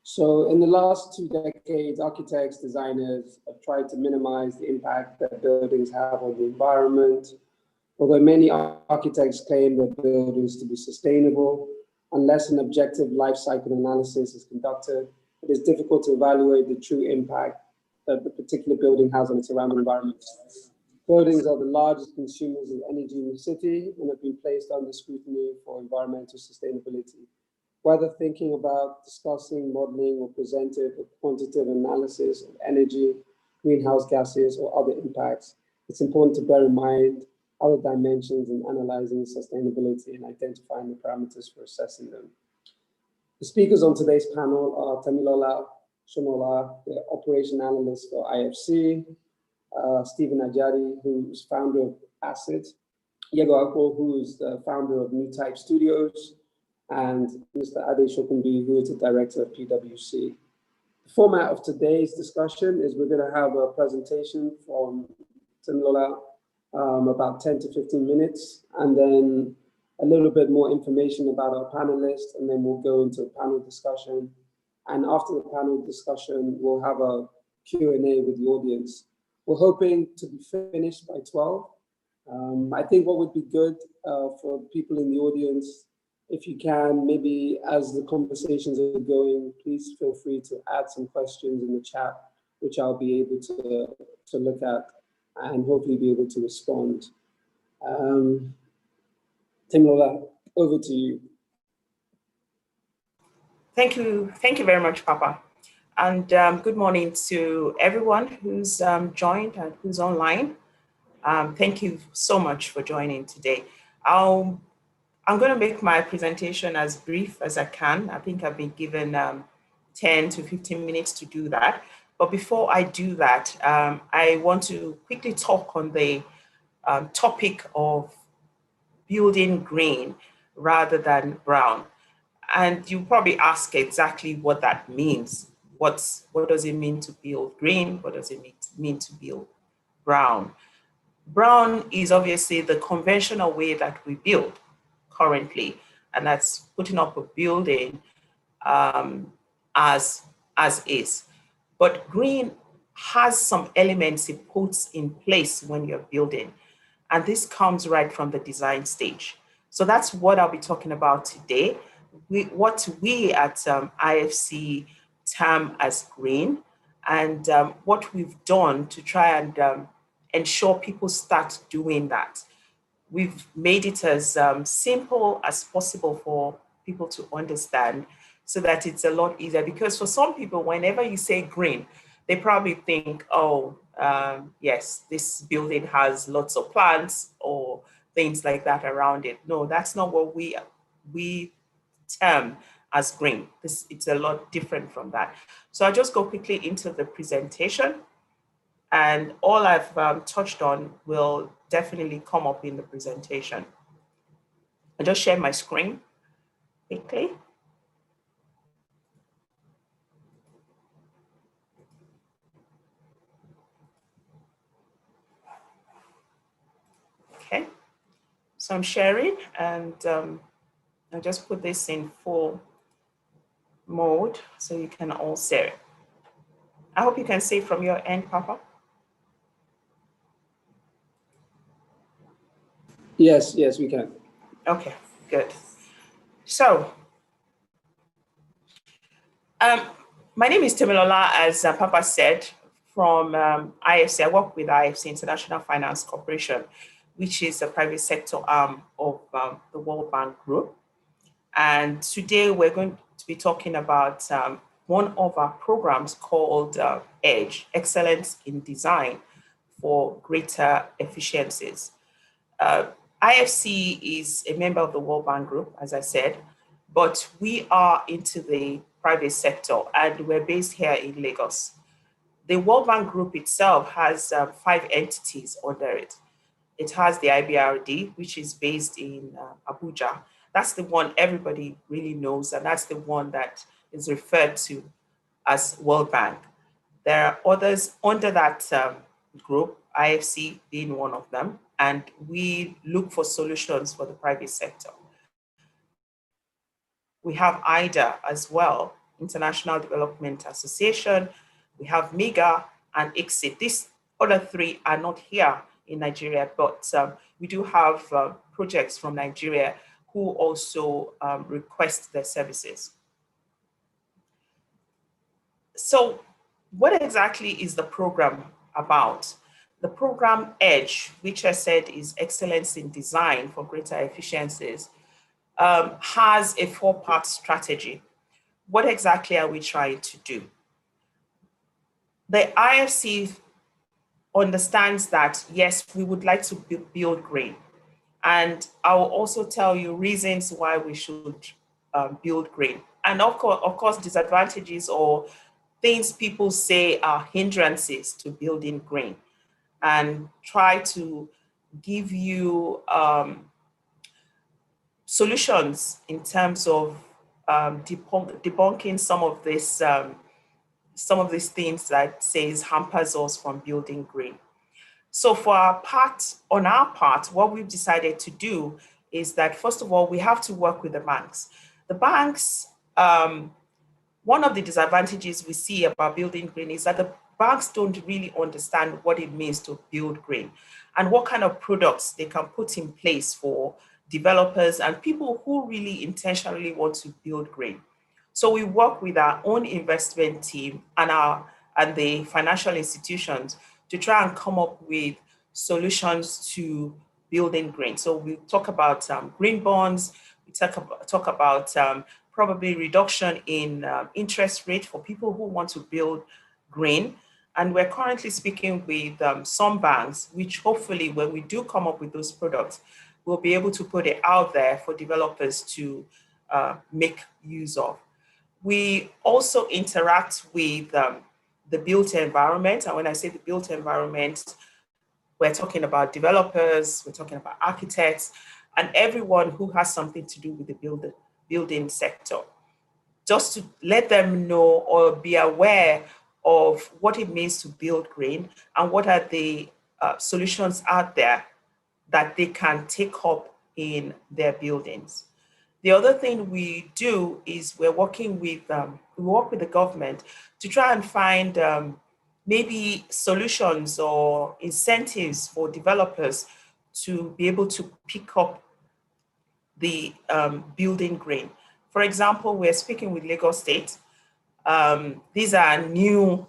So in the last 2 decades, architects, designers have tried to minimize the impact that buildings have on the environment. Although many architects claim their buildings to be sustainable, unless an objective life cycle analysis is conducted, it is difficult to evaluate the true impact that the particular building has on its surrounding environment. Buildings are the largest consumers of energy in the city and have been placed under scrutiny for environmental sustainability. Whether thinking about discussing, modeling, or presenting a quantitative analysis of energy, greenhouse gases, or other impacts, it's important to bear in mind other dimensions in analyzing sustainability and identifying the parameters for assessing them. The speakers on today's panel are Temilola Shomola, the operation analyst for IFC, Stephen Ajadi, who is founder of Acid, Yego Akpo, who is the founder of New Type Studios, and Mr. Ade Shokunbi, who is the director of PWDC. The format of today's discussion is we're going to have a presentation from Temilola, about 10 to 15 minutes, and then a little bit more information about our panelists, and then we'll go into a panel discussion. And after the panel discussion, we'll have a Q&A with the audience. We're hoping to be finished by 12. I think what would be good for people in the audience, if you can, maybe as the conversations are going, please feel free to add some questions in the chat, which I'll be able to look at and hopefully be able to respond. Temilola, over to you. Thank you very much, Papa. And good morning to everyone who's joined and who's online. Thank you so much for joining today. I'm going to make my presentation as brief as I can. I think I've been given 10 to 15 minutes to do that. But before I do that, I want to quickly talk on the topic of building green rather than brown. And you probably ask exactly what that means. What does it mean to build green? What does it mean to build brown? Brown is obviously the conventional way that we build currently, and that's putting up a building as is. But green has some elements it puts in place when you're building, and this comes right from the design stage. So that's what I'll be talking about today. What we at IFC term as green, and what we've done to try and ensure people start doing that. We've made it as simple as possible for people to understand so that it's a lot easier. Because for some people, whenever you say green, they probably think, oh, yes, this building has lots of plants or things like that around it. No, that's not what we term as green. It's a lot different from that. So I'll just go quickly into the presentation, and all I've touched on will definitely come up in the presentation. I'll just share my screen quickly. Okay, so I'm sharing, and I'll just put this in full mode so you can all see it. I hope you can see from your end, Papa. Yes, we can. Okay, good. So, my name is Temilola, as Papa said, from IFC. I work with IFC, International Finance Corporation, which is a private sector arm of the World Bank Group. And today we're going to be talking about one of our programs called EDGE, Excellence in Design for Greater Efficiencies. IFC is a member of the World Bank Group, as I said, but we are into the private sector and we're based here in Lagos. The World Bank Group itself has 5 entities under it. It has the IBRD, which is based in Abuja. That's the one everybody really knows, and that's the one that is referred to as World Bank. There are others under that group, IFC being one of them, and we look for solutions for the private sector. We have IDA as well International Development Association, we have MIGA and ICSID. These other three are not here in Nigeria, but we do have projects from Nigeria who also request their services. So what exactly is the program about? The program EDGE, which I said is Excellence in Design for Greater Efficiencies, has a four-part strategy. What exactly are we trying to do? The IFC understands that, yes, we would like to build green. And I will also tell you reasons why we should build green. And of course, disadvantages or things people say are hindrances to building green, and try to give you solutions in terms of debunking some of these things that says hampers us from building green. So on our part, what we've decided to do is that, first of all, we have to work with the banks. The banks, one of the disadvantages we see about building green is that the banks don't really understand what it means to build green and what kind of products they can put in place for developers and people who really intentionally want to build green. So we work with our own investment team and the financial institutions to try and come up with solutions to building green. So we talk about green bonds, we talk about probably reduction in interest rate for people who want to build green. And we're currently speaking with some banks, which hopefully when we do come up with those products, we'll be able to put it out there for developers to make use of. We also interact with the built environment. And when I say the built environment, we're talking about developers, we're talking about architects, and everyone who has something to do with the building sector, just to let them know or be aware of what it means to build green and what are the solutions out there that they can take up in their buildings. The other thing we do is we work with the government to try and find maybe solutions or incentives for developers to be able to pick up the building green. For example, we're speaking with Lagos State. These are new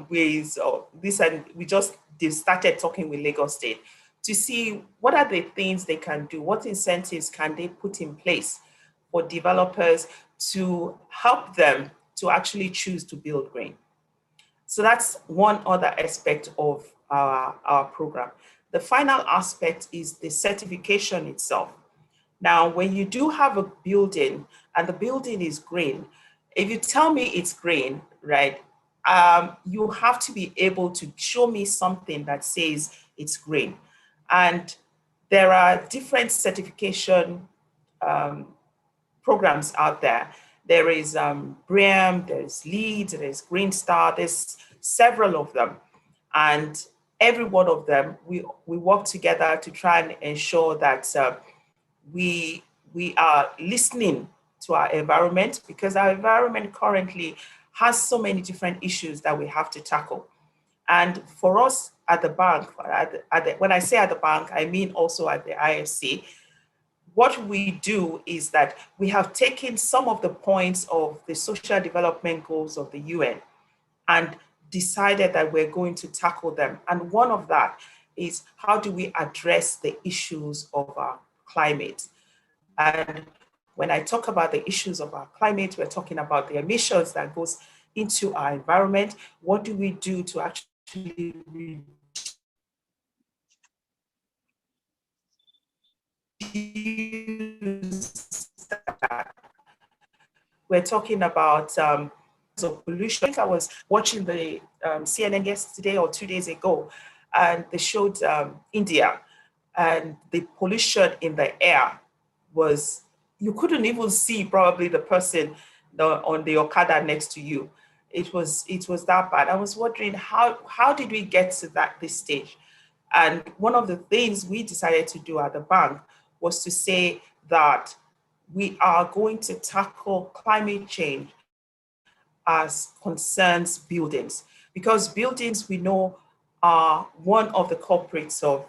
ways, or we just started talking with Lagos State to see what are the things they can do, what incentives can they put in place for developers to help them to actually choose to build green. So that's one other aspect of our program. The final aspect is the certification itself. Now, when you do have a building and the building is green, if you tell me it's green, right, you have to be able to show me something that says it's green. And there are different certification programs out there. There is BREEAM, there's LEED, there's Green Star, there's several of them. And every one of them, we work together to try and ensure that we are listening to our environment, because our environment currently has so many different issues that we have to tackle. And for us at the bank, when I say at the bank, I mean also at the IFC, what we do is that we have taken some of the points of the social development goals of the UN and decided that we're going to tackle them. And one of that is, how do we address the issues of our climate? And when I talk about the issues of our climate, we're talking about the emissions that goes into our environment. What do we do to actually reduce that? We're talking about pollution. I think I was watching the CNN yesterday or 2 days ago, and they showed India, and the pollution in the air was, you couldn't even see probably the person on the Okada next to you. It was that bad. I was wondering, how did we get to this stage? And one of the things we decided to do at the bank was to say that we are going to tackle climate change as concerns buildings, because buildings, we know, are one of the culprits of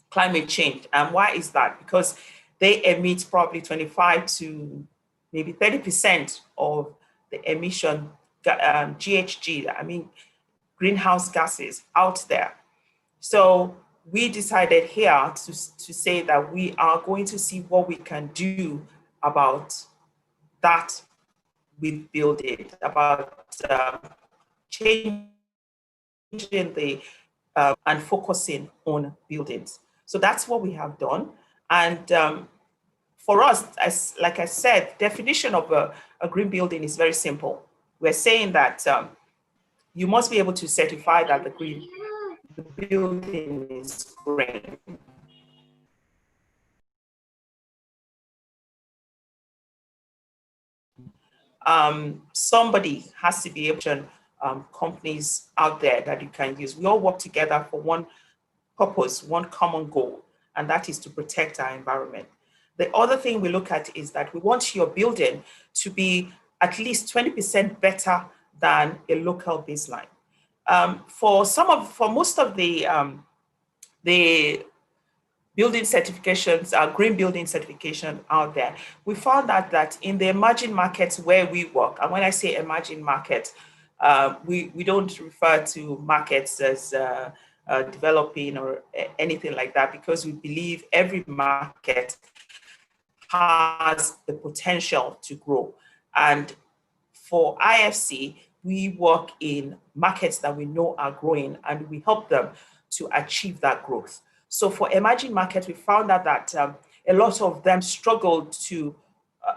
climate change. And why is that? Because they emit probably 25 to maybe 30% of the emission, GHG, I mean, greenhouse gases out there. So we decided here to say that we are going to see what we can do about that with building, about changing the and focusing on buildings. So that's what we have done. And for us, like I said, definition of a green building is very simple. We're saying that you must be able to certify that the building is green. Somebody has to be able to companies out there that you can use. We all work together for one purpose, one common goal, and that is to protect our environment. The other thing we look at is that we want your building to be at least 20% better than a local baseline. For most of the building certifications, green building certification out there, we found out that in the emerging markets where we work, and when I say emerging markets, we don't refer to markets as developing or anything like that, because we believe every market has the potential to grow. And for IFC, we work in markets that we know are growing, and we help them to achieve that growth. So for emerging markets, we found out that a lot of them struggled to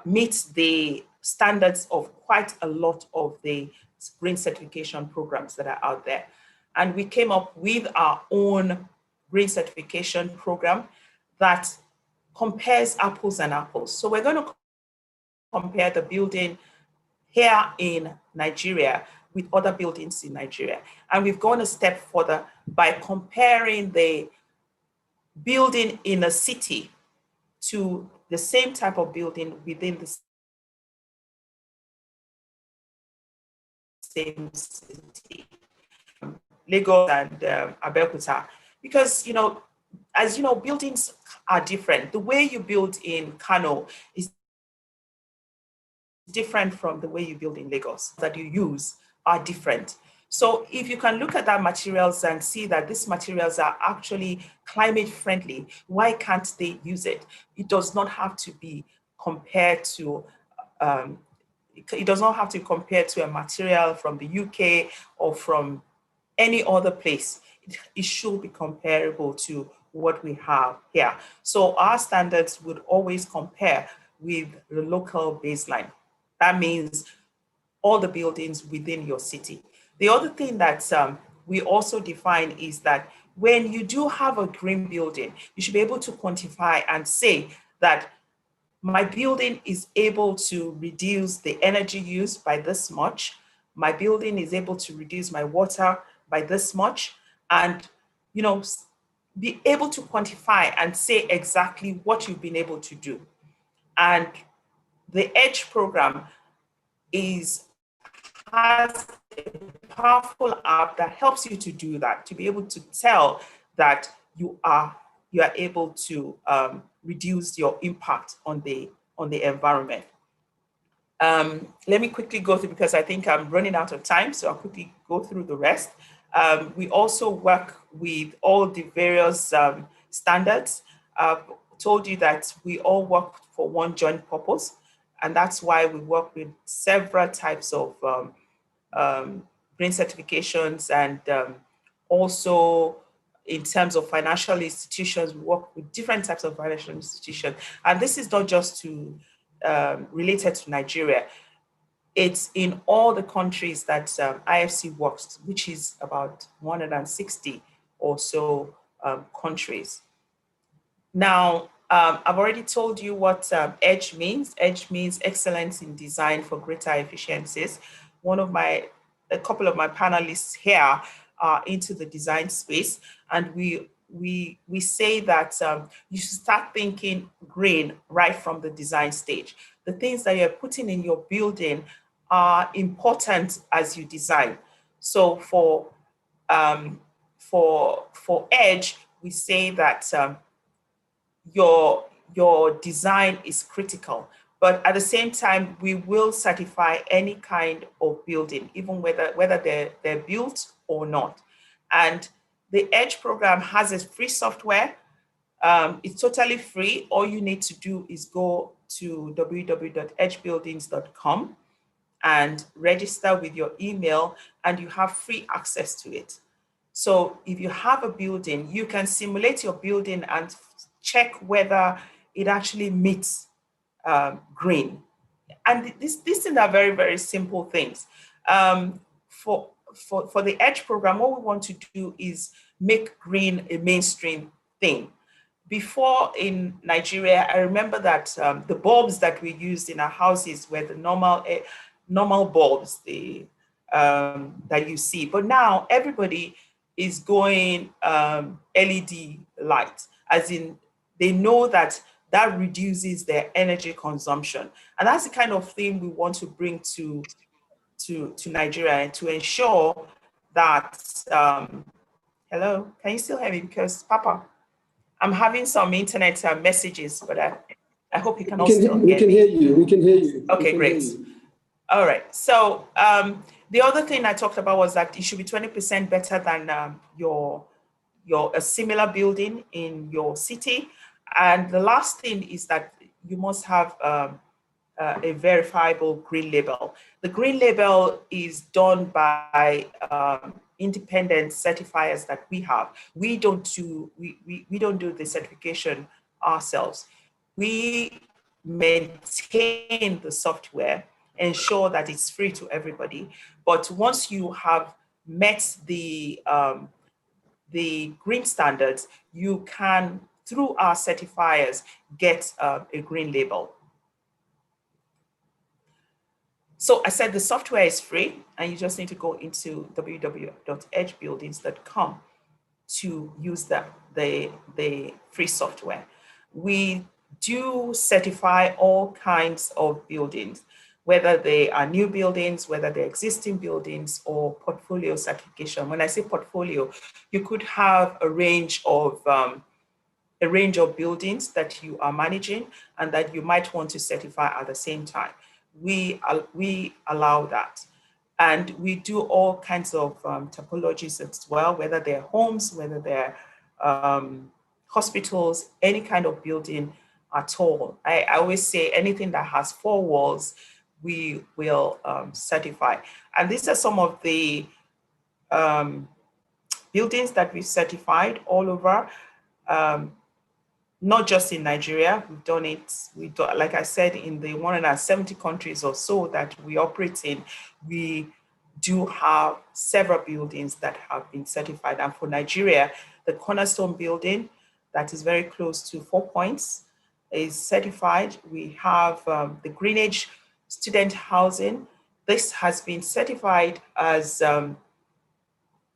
meet the standards of quite a lot of the green certification programs that are out there. And we came up with our own green certification program that compares apples and apples. So we're going to compare the building here in Nigeria with other buildings in Nigeria. And we've gone a step further by comparing the building in a city to the same type of building within the same city, Lagos and Abeokuta, because, you know, as you know, buildings are different. The way you build in Kano is different from the way you build in Lagos, that you use are different. So if you can look at that materials and see that these materials are actually climate friendly, why can't they use it? It does not have to be compared to, it does not have to compare to a material from the UK or from any other place. It should be comparable to what we have here. So our standards would always compare with the local baseline. That means all the buildings within your city. The other thing that we also define is that when you do have a green building, you should be able to quantify and say that my building is able to reduce the energy use by this much. My building is able to reduce my water by this much, and, you know, be able to quantify and say exactly what you've been able to do. And the EDGE program has a powerful app that helps you to do that, to be able to tell that you are able to reduce your impact on the environment. Let me quickly go through, because I think I'm running out of time, so I'll quickly go through the rest. We also work with all the various standards. I've told you that we all work for one joint purpose, and that's why we work with several types of green certifications, and also in terms of financial institutions, we work with different types of financial institutions. And this is not just related to Nigeria. It's in all the countries that IFC works, which is about 160 or so countries. Now, I've already told you what EDGE means. EDGE means excellence in design for greater efficiencies. A couple of my panelists here are into the design space, and we we say that you should start thinking green right from the design stage. The things that you're putting in your building are important as you design. So for edge, we say that your design is critical, but at the same time, we will certify any kind of building, even whether they're built or not. And the Edge program has a free software. It's totally free. All you need to do is go to www.edgebuildings.com and register with your email, and you have free access to it. So if you have a building, you can simulate your building and check whether it actually meets green. And these things are very, very simple things. For the Edge program, what we want to do is make green a mainstream thing. Before in Nigeria, I remember that the bulbs that we used in our houses were the normal bulbs that you see. But now everybody is going LED lights, as in they know that reduces their energy consumption. And that's the kind of thing we want to bring to Nigeria, to ensure that, hello, can you still hear me? Because Papa, I'm having some internet messages, but I hope you can all still hear me. We can hear you, we can hear you. Okay, great. All right, so the other thing I talked about was that it should be 20% better than a similar building in your city. And the last thing is that you must have a verifiable green label. The green label is done by independent certifiers that we have. We don't do the certification ourselves. We maintain the software, ensure that it's free to everybody. But once you have met the green standards, you can, through our certifiers, get a green label. So I said the software is free, and you just need to go into www.edgebuildings.com to use the free software. We do certify all kinds of buildings, whether they are new buildings, whether they're existing buildings, or portfolio certification. When I say portfolio, you could have a range of buildings that you are managing and that you might want to certify at the same time. We allow that. And we do all kinds of typologies as well, whether they're homes, whether they're hospitals, any kind of building at all. I always say anything that has 4 walls, we will certify. And these are some of the buildings that we've certified all over. Not just in Nigeria, we've done it, like I said, in the 170 countries or so that we operate in, we do have several buildings that have been certified. And for Nigeria, the Cornerstone building, that is very close to 4 Points, is certified. We have the Greenage student housing. This has been certified as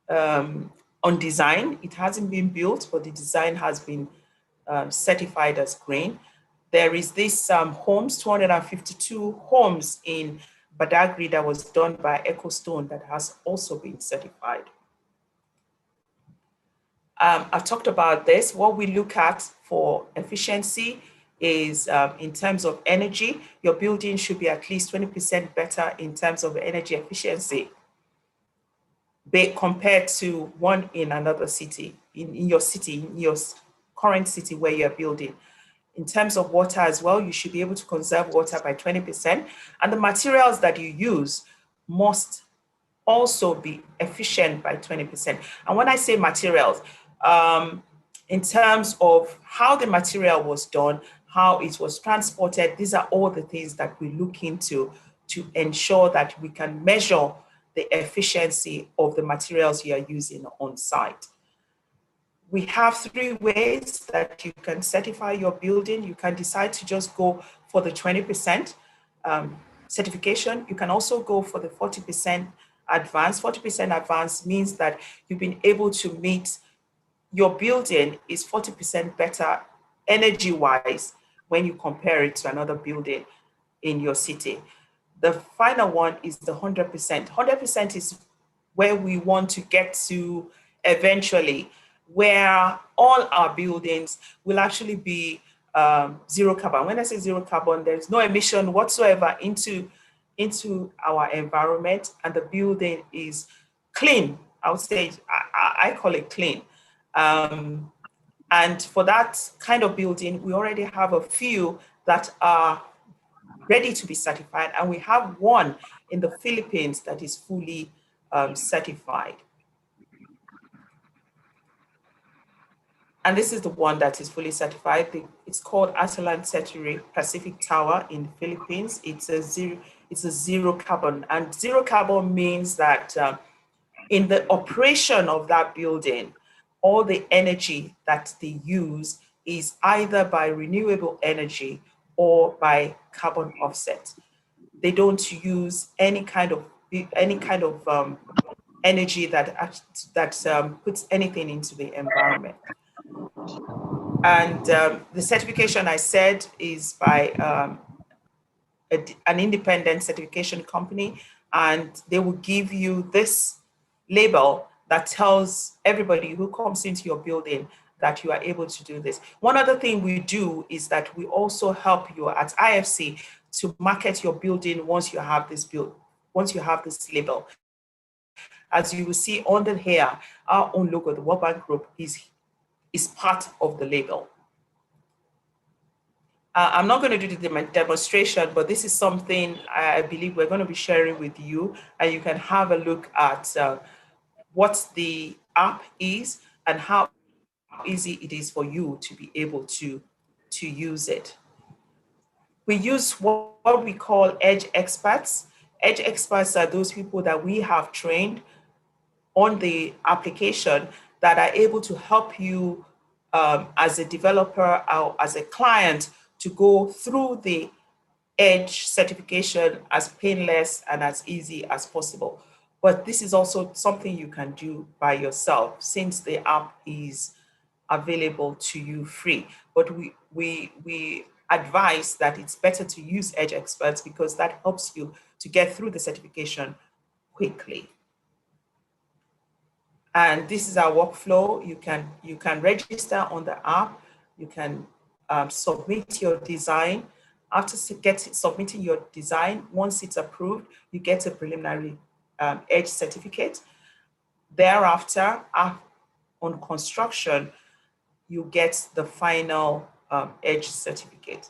on design. It hasn't been built, but the design has been certified as green. There is this homes, 252 homes in Badagry that was done by EcoStone that has also been certified. I've talked about this. What we look at for efficiency is in terms of energy, your building should be at least 20% better in terms of energy efficiency compared to one in another city, in your current city where you're building. In terms of water as well, you should be able to conserve water by 20%. And the materials that you use must also be efficient by 20%. And when I say materials, in terms of how the material was done, how it was transported, these are all the things that we look into to ensure that we can measure the efficiency of the materials you are using on site. We have 3 ways that you can certify your building. You can decide to just go for the 20% certification. You can also go for the 40% advance. 40% advance means that you've been able to meet your building is 40% better energy-wise when you compare it to another building in your city. The final one is the 100%. 100% is where we want to get to eventually, where all our buildings will actually be zero carbon. When I say zero carbon, there's no emission whatsoever into our environment, and the building is clean. I would say, I call it clean. And for that kind of building, we already have a few that are ready to be certified, and we have one in the Philippines that is fully certified. And this is the one that is fully certified. It's called Atalan Seturi Pacific Tower in the Philippines. It's a zero carbon, and zero carbon means that in the operation of that building, all the energy that they use is either by renewable energy or by carbon offset. They don't use any kind of energy that puts anything into the environment. And the certification, I said, is by an independent certification company, and they will give you this label that tells everybody who comes into your building that you are able to do this. One other thing we do is that we also help you at IFC to market your building once you have this label. As you will see under here, our own logo, the World Bank Group, is part of the label. I'm not going to do the demonstration, but this is something I believe we're going to be sharing with you, and you can have a look at what the app is and how easy it is for you to be able to use it. We use what we call edge experts. Edge experts are those people that we have trained on the application that are able to help you as a developer or as a client to go through the edge certification as painless and as easy as possible. But this is also something you can do by yourself since the app is available to you free. But we advise that it's better to use Edge Experts because that helps you to get through the certification quickly. And this is our workflow. You can register on the app. You can submit your design. After submitting your design, once it's approved, you get a preliminary Edge certificate. Thereafter, on construction, you get the final Edge certificate.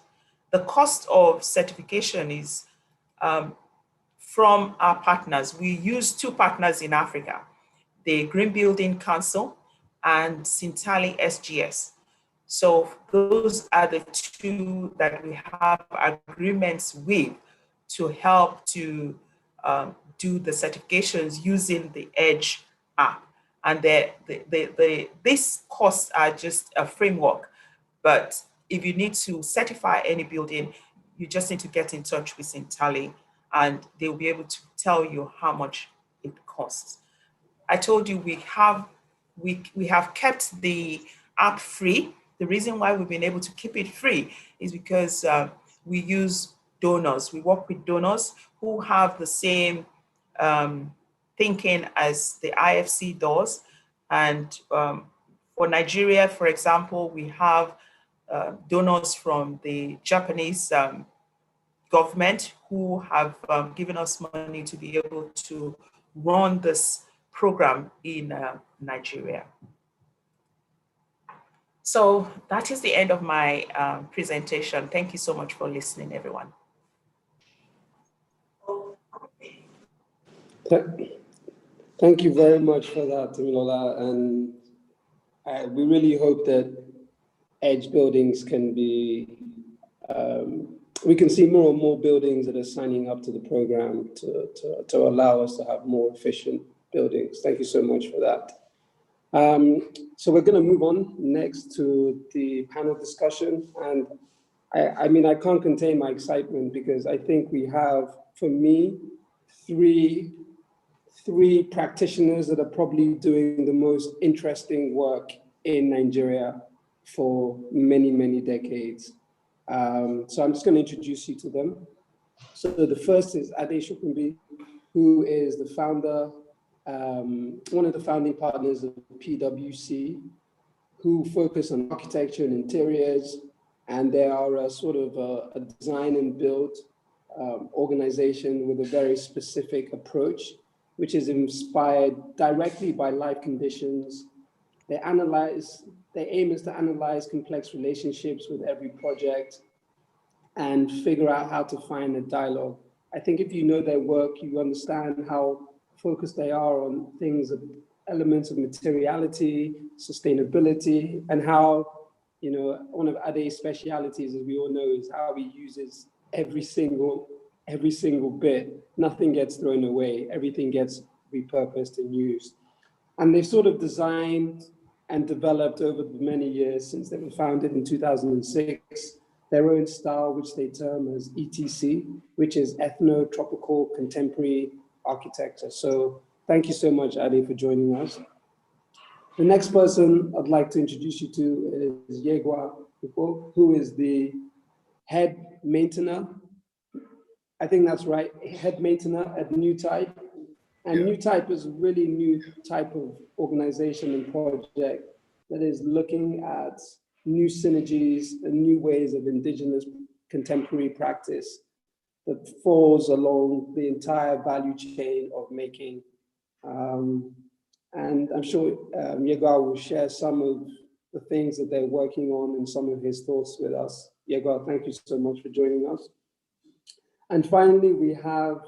The cost of certification is from our partners. We use two partners in Africa, the Green Building Council and Sintali SGS. So those are the two that we have agreements with to help to do the certifications using the Edge app. And these costs are just a framework, but if you need to certify any building, you just need to get in touch with Sintali and they'll be able to tell you how much it costs. I told you we have kept the app free. The reason why we've been able to keep it free is because we use donors. We work with donors who have the same thinking as the IFC does. And for Nigeria, for example, we have donors from the Japanese government who have given us money to be able to run this program in Nigeria. So that is the end of my presentation. Thank you so much for listening, everyone. Thank you very much for that, Timilola. And we really hope that edge buildings can be, we can see more and more buildings that are signing up to the program to allow us to have more efficient buildings. Thank you so much for that. So we're going to move on next to the panel discussion. And I mean, I can't contain my excitement because I think we have, for me, three practitioners that are probably doing the most interesting work in Nigeria for many, many decades. So I'm just going to introduce you to them. So the first is Ade Shokunbi, who is the founder, one of the founding partners of PWDC, who focus on architecture and interiors, and they are a sort of a design and build organization with a very specific approach, which is inspired directly by life conditions. Their aim is to analyze complex relationships with every project and figure out how to find a dialogue. I think if you know their work, you understand how focused they are on things, elements of materiality, sustainability, and how, you know, one of Ade's specialities, as we all know, is how he uses every single bit. Nothing gets thrown away, everything gets repurposed and used. And they've sort of designed and developed over the many years since they were founded in 2006, their own style, which they term as ETC, which is Ethno-Tropical Contemporary Architecture. So thank you so much, Ade, for joining us. The next person I'd like to introduce you to is Yegwa, who is the head maintainer. I think that's right, head maintainer at New Type. And New Type is a really new type of organization and project that is looking at new synergies and new ways of indigenous contemporary practice that falls along the entire value chain of making. And I'm sure Yegwa will share some of the things that they're working on and some of his thoughts with us. Yegwa, thank you so much for joining us. And finally, we have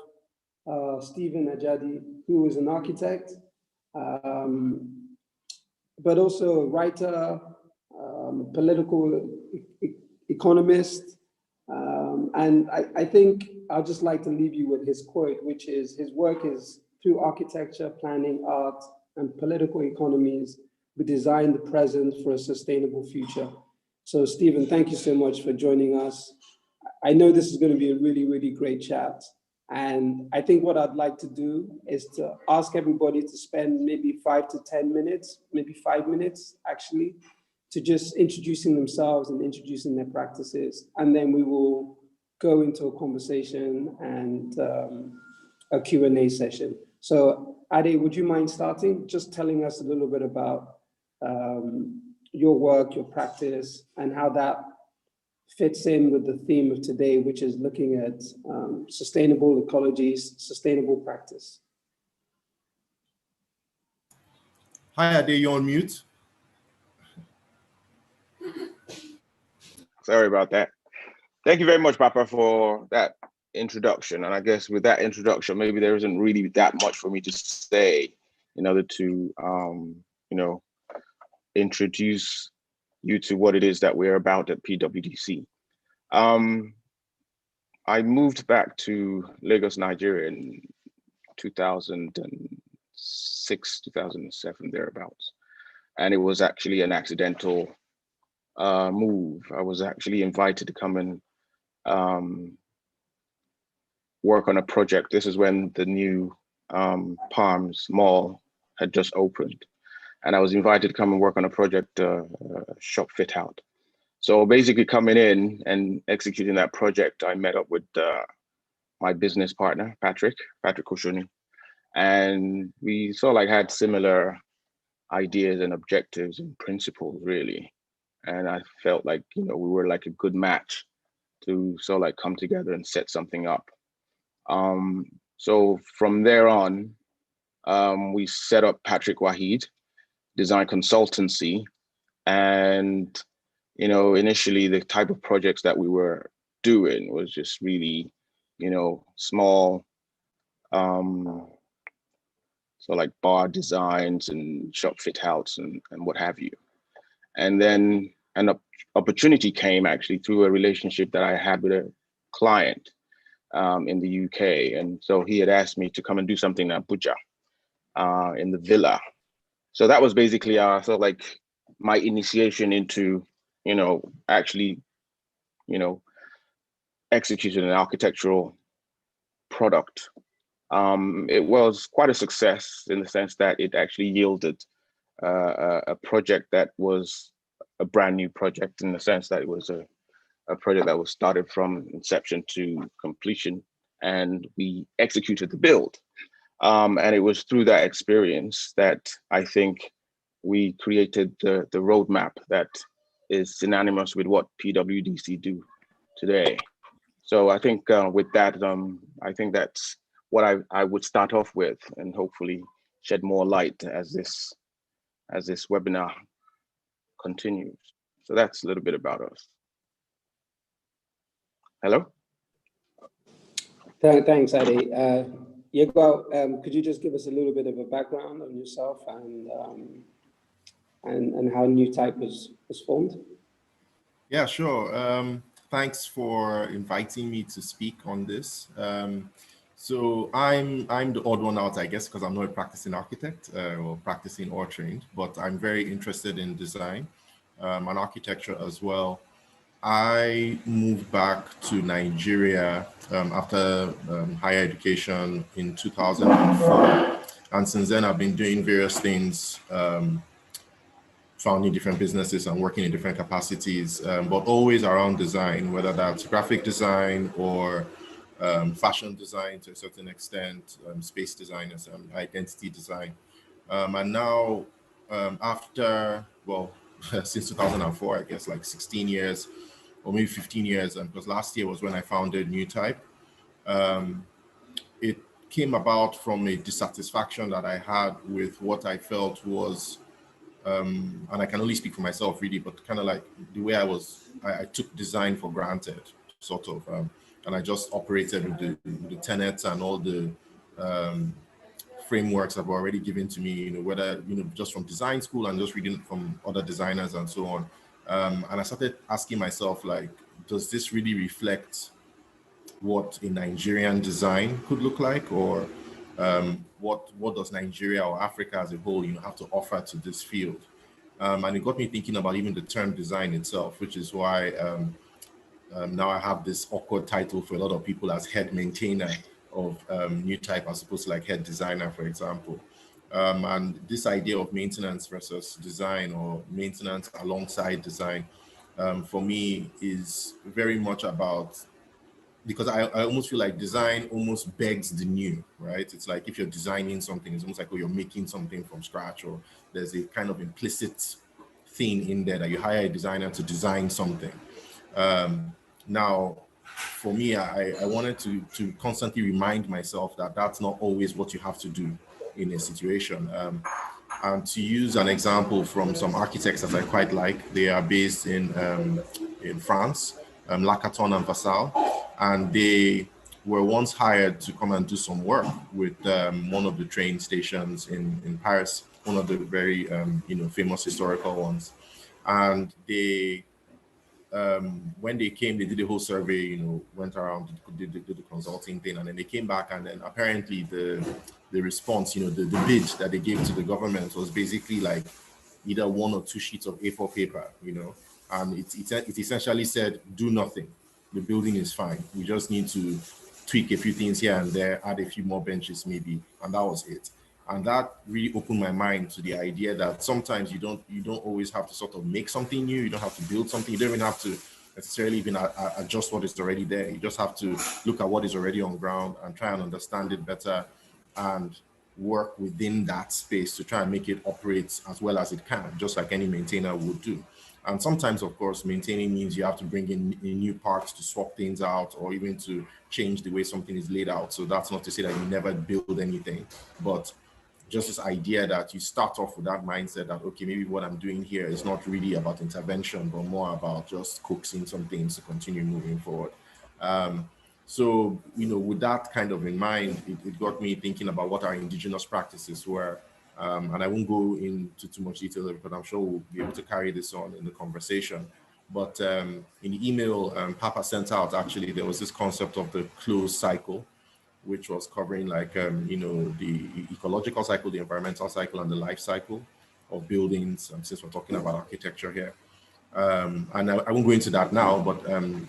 Stephen Ajadi, who is an architect, but also a writer, political economist. And I think I'll just like to leave you with his quote, which is, his work is through architecture, planning, art, and political economies, we design the present for a sustainable future. So Stephen, thank you so much for joining us. I know this is going to be a really, really great chat. And I think what I'd like to do is to ask everybody to spend maybe 5 to 10 minutes, maybe 5 minutes actually, to just introducing themselves and introducing their practices. And then we will go into a conversation and a Q&A session. So Ade, would you mind starting, just telling us a little bit about your work, your practice, and how that fits in with the theme of today, which is looking at sustainable ecologies, sustainable practice. Hi, Ade, you're on mute. Sorry about that. Thank you very much, Papa, for that introduction. And I guess with that introduction, maybe there isn't really that much for me to say in order to, introduce you to what it is that we're about at PWDC. I moved back to Lagos, Nigeria in 2006, 2007, thereabouts. And it was actually an accidental move. I was actually invited to come and work on a project. This is when the new Palms Mall had just opened. And I was invited to come and work on a project, shop fit out. So basically coming in and executing that project, I met up with my business partner, Patrick Oshuni. And we sort of like had similar ideas and objectives and principles, really. And I felt like, we were like a good match to sort of like come together and set something up. So from there on, we set up Patrick Waheed Design Consultancy. And, initially the type of projects that we were doing was just really, small, so like bar designs and shop fit outs and what have you. And then an opportunity came actually through a relationship that I had with a client in the UK. And so he had asked me to come and do something in Abuja, in the villa. So that was basically sort of like my initiation into, actually, executing an architectural product. It was quite a success in the sense that it actually yielded a project that was a brand new project, in the sense that it was a project that was started from inception to completion, and we executed the build. And it was through that experience that I think we created the roadmap that is synonymous with what PWDC do today. So I think with that, I think that's what I would start off with, and hopefully shed more light as this webinar continues. So that's a little bit about us. Hello? Thanks, Adi. Yegwal, could you just give us a little bit of a background on yourself and how New Type was formed? Yeah, sure. Thanks for inviting me to speak on this. So I'm the odd one out, I guess, because I'm not a practicing architect or practicing or trained, but I'm very interested in design and architecture as well. I moved back to Nigeria after higher education in 2004. And since then, I've been doing various things, founding different businesses and working in different capacities, but always around design, whether that's graphic design or fashion design to a certain extent, space design, identity design. And now, after, well, since 2004, I guess, like 16 years, or maybe 15 years, because last year was when I founded New Type. It came about from a dissatisfaction that I had with what I felt was, and I can only speak for myself really, but kind of like the way I took design for granted, sort of, and I just operated with the tenets and all the frameworks that were already given to me, whether, just from design school and just reading from other designers and so on. And I started asking myself, like, does this really reflect what a Nigerian design could look like, or what does Nigeria or Africa as a whole, have to offer to this field? And it got me thinking about even the term design itself, which is why now I have this awkward title for a lot of people as head maintainer of New Type, as opposed to like head designer, for example. And this idea of maintenance versus design, or maintenance alongside design, for me is very much about, because I almost feel like design almost begs the new, right? It's like if you're designing something, it's almost like, oh, you're making something from scratch, or there's a kind of implicit thing in there that you hire a designer to design something. Now, for me, I wanted to constantly remind myself that that's not always what you have to do in a situation. And to use an example from some architects that I quite like, they are based in France, Lacaton and Vassal, and they were once hired to come and do some work with one of the train stations in Paris, one of the very famous historical ones. And they, when they came, they did a whole survey, went around, did the consulting thing, and then they came back, and then apparently the response, the bid that they gave to the government was basically like either 1 or 2 sheets of A4 paper, and it essentially said, do nothing. The building is fine. We just need to tweak a few things here and there, add a few more benches maybe, and that was it. And that really opened my mind to the idea that sometimes you don't always have to sort of make something new. You don't have to build something. You don't even have to necessarily even adjust what is already there. You just have to look at what is already on ground and try and understand it better and work within that space to try and make it operate as well as it can, just like any maintainer would do. And sometimes, of course, maintaining means you have to bring in new parts to swap things out, or even to change the way something is laid out. So that's not to say that you never build anything, but just this idea that you start off with that mindset that, okay, maybe what I'm doing here is not really about intervention, but more about just coaxing some things to continue moving forward. So, with that kind of in mind, it got me thinking about what our indigenous practices were. And I won't go into too much detail because I'm sure we'll be able to carry this on in the conversation. But in the email Papa sent out, actually, there was this concept of the closed cycle, which was covering like, the ecological cycle, the environmental cycle, and the life cycle of buildings, since we're talking about architecture here. And I won't go into that now, but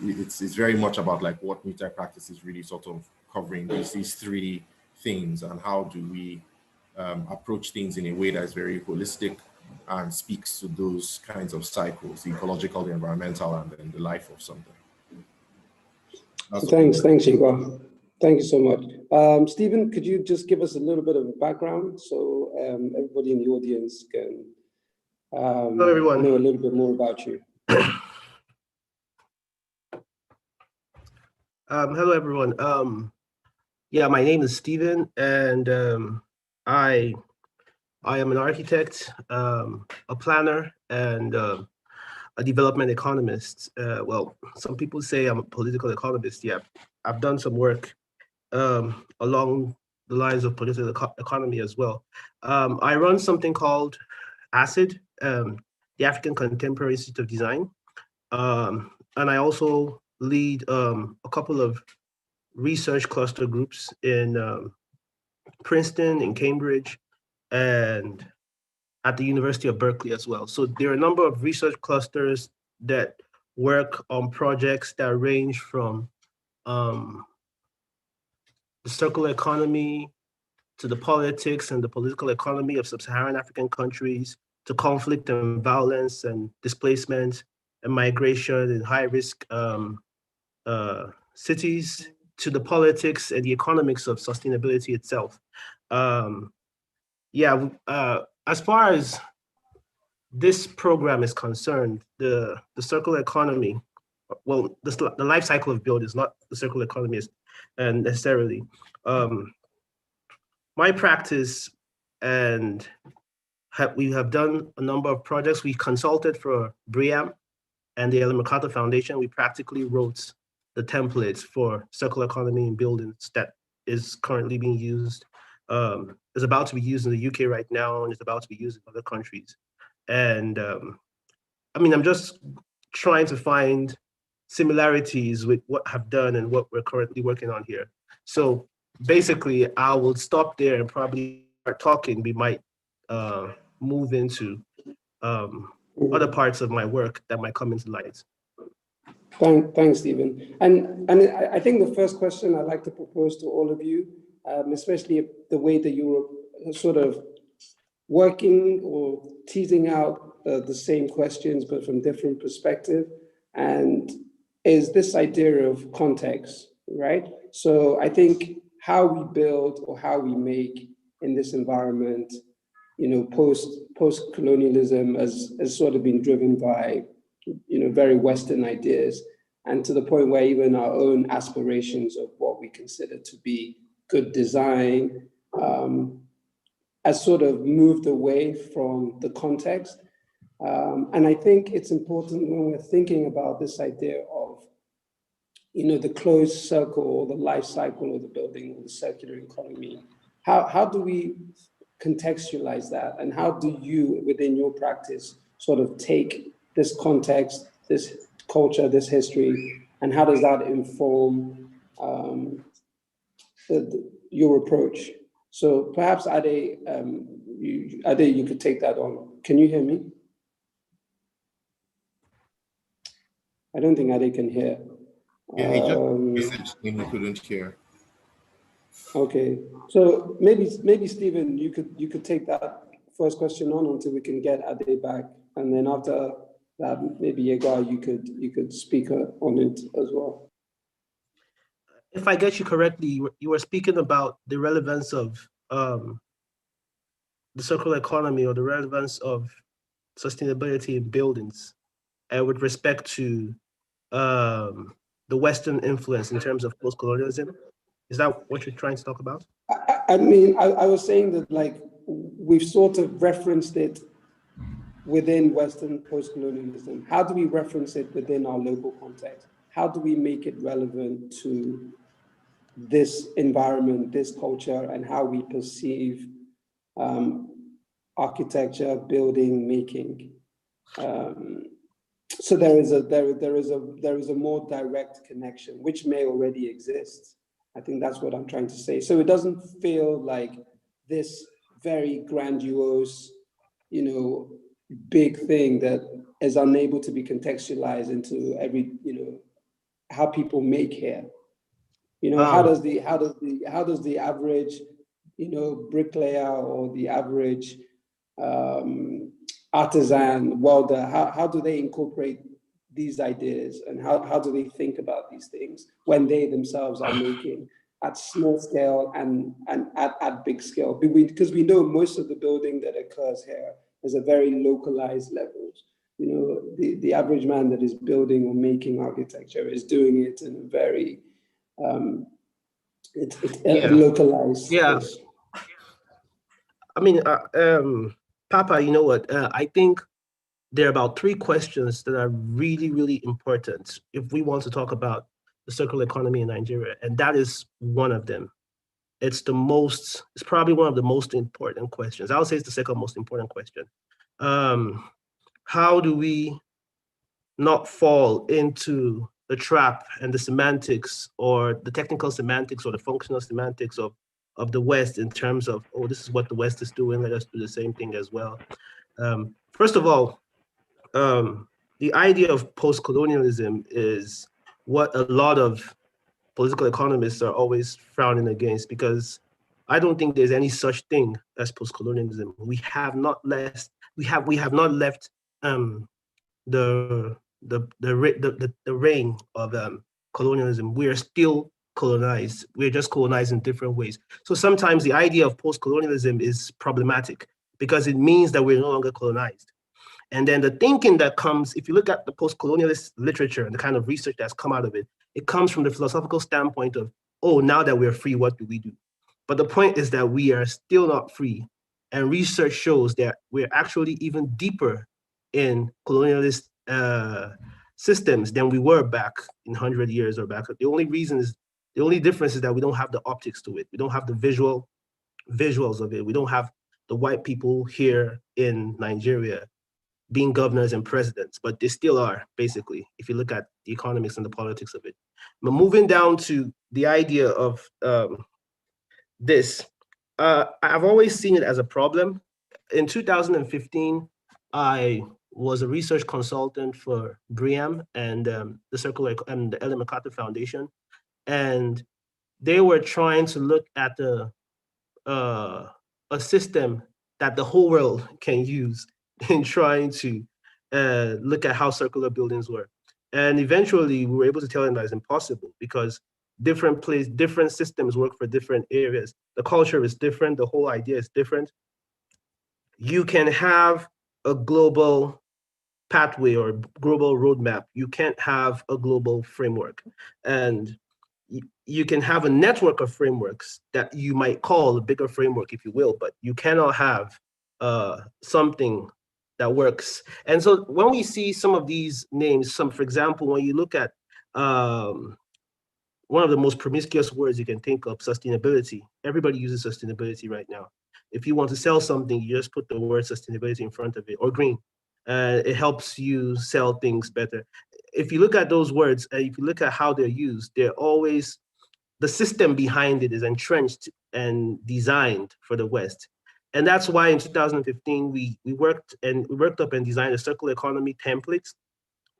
it's very much about like what New Type practice is really sort of covering these 3 things, and how do we approach things in a way that is very holistic, and speaks to those kinds of cycles, the ecological, the environmental, and then the life of something. Thanks, Igor. Thank you so much. Stephen, could you just give us a little bit of a background so everybody in the audience can Hello, everyone. know a little bit more about you? Hello, everyone. Yeah, my name is Stephen, and I am an architect, a planner, and a development economist. Well, some people say I'm a political economist. Yeah, I've done some work along the lines of political economy as well. I run something called ACID, the African Contemporary Institute of Design, and I also lead a couple of research cluster groups in Princeton, in Cambridge, and at the University of Berkeley as well. So there are a number of research clusters that work on projects that range from the circular economy to the politics and the political economy of sub-Saharan African countries, to conflict and violence and displacement and migration in high-risk cities, to the politics and the economics of sustainability itself. As far as this program is concerned, the circular economy, well, the life cycle of build is not the circular economy necessarily. My practice, and we have done a number of projects. We consulted for BRIAM and the Ellen MacArthur Foundation. We practically wrote the templates for circular economy in buildings that is currently being used, is about to be used in the UK right now, and is about to be used in other countries. And I mean, I'm just trying to find similarities with what I've done and what we're currently working on here. So basically, I will stop there and probably start talking. We might move into other parts of my work that might come into light. Thanks, Stephen. And I think the first question I'd like to propose to all of you, especially the way that you were sort of working or teasing out the same questions, but from different perspective, and is this idea of context, right? So I think how we build or how we make in this environment, you know, post-colonialism has sort of been driven by, you know, very Western ideas, and to the point where even our own aspirations of what we consider to be good design has sort of moved away from the context. And I think it's important when we're thinking about this idea of, you know, the closed circle or the life cycle of the building or the circular economy, how do we contextualize that? And how do you, within your practice, sort of take this context, this culture, this history, and how does that inform your approach? So perhaps Ade, you could take that on. Can you hear me? I don't think Ade can hear. Yeah, he just messaged him, he couldn't hear. Okay, so maybe Stephen, you could take that first question on until we can get Ade back, and then after that, maybe Yega, you could speak on it as well. If I get you correctly, you were speaking about the relevance of the circular economy or the relevance of sustainability in buildings, with respect to the Western influence in terms of post-colonialism. Is that what you're trying to talk about? I mean, I was saying that, like, we've sort of referenced it within Western post-colonialism. How do we reference it within our local context? How do we make it relevant to this environment, this culture, and how we perceive architecture, building, making? So there is a more direct connection, which may already exist. I think that's what I'm trying to say. So it doesn't feel like this very grandiose, you know, big thing that is unable to be contextualized into every, you know, how people make here. You know, how does the average, you know, bricklayer or the average artisan, welder, how do they incorporate these ideas, and how do they think about these things when they themselves are making at small scale and at big scale? Because we know most of the building that occurs here is a very localized levels. You know, the average man that is building or making architecture is doing it in a very localized space. I mean, Papa, you know what? I think there are about 3 questions that are really, really important if we want to talk about the circular economy in Nigeria, and that is one of them. It's probably one of the most important questions. I would say it's the second most important question. How do we not fall into the trap and the semantics, or the technical semantics, or the functional semantics of the West, in terms of, oh, this is what the West is doing, let us do the same thing as well. First of all, the idea of post-colonialism is what a lot of political economists are always frowning against, because I don't think there's any such thing as post-colonialism. We have not left the reign of colonialism. We are still colonized. We're just colonized in different ways. So sometimes the idea of post-colonialism is problematic because it means that we're no longer colonized. And then the thinking that comes, if you look at the post-colonialist literature and the kind of research that's come out of it, it comes from the philosophical standpoint of, oh, now that we're free, what do we do? But the point is that we are still not free. And research shows that we're actually even deeper in colonialist systems than we were back in 100 years or back. The only difference is that we don't have the optics to it. We don't have the visuals of it. We don't have the white people here in Nigeria being governors and presidents, but they still are, basically, if you look at the economics and the politics of it. But moving down to the idea of this, I've always seen it as a problem. In 2015, I was a research consultant for BRIAM and the Circular and the Ellen MacArthur Foundation, and they were trying to look at a system that the whole world can use in trying to look at how circular buildings work. And eventually we were able to tell them that it's impossible because different systems work for different areas. The culture is different, the whole idea is different. You can have a global pathway or global roadmap. You can't have a global framework. And you can have a network of frameworks that you might call a bigger framework, if you will, but you cannot have something that works. And so when we see some of these names, for example, when you look at one of the most promiscuous words you can think of, sustainability. Everybody uses sustainability right now. If you want to sell something, you just put the word sustainability in front of it, or green. It helps you sell things better. If you look at those words, if you look at how they're used, they're always, the system behind it is entrenched and designed for the West. And that's why in 2015, we worked up and designed a circular economy template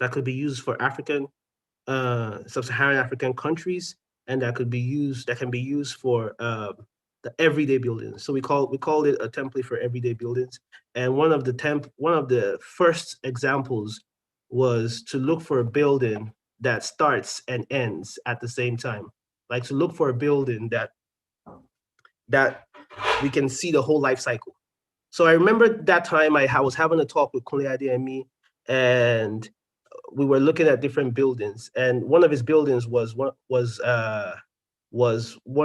that could be used for African, sub-Saharan African countries, and that can be used for the everyday buildings. So we called it a template for everyday buildings. And one of the first examples was to look for a building that starts and ends at the same time. Like to look for a building that we can see the whole life cycle. So I remember that time I was having a talk with Kunle Adeyemi, and we were looking at different buildings, and one of his buildings was one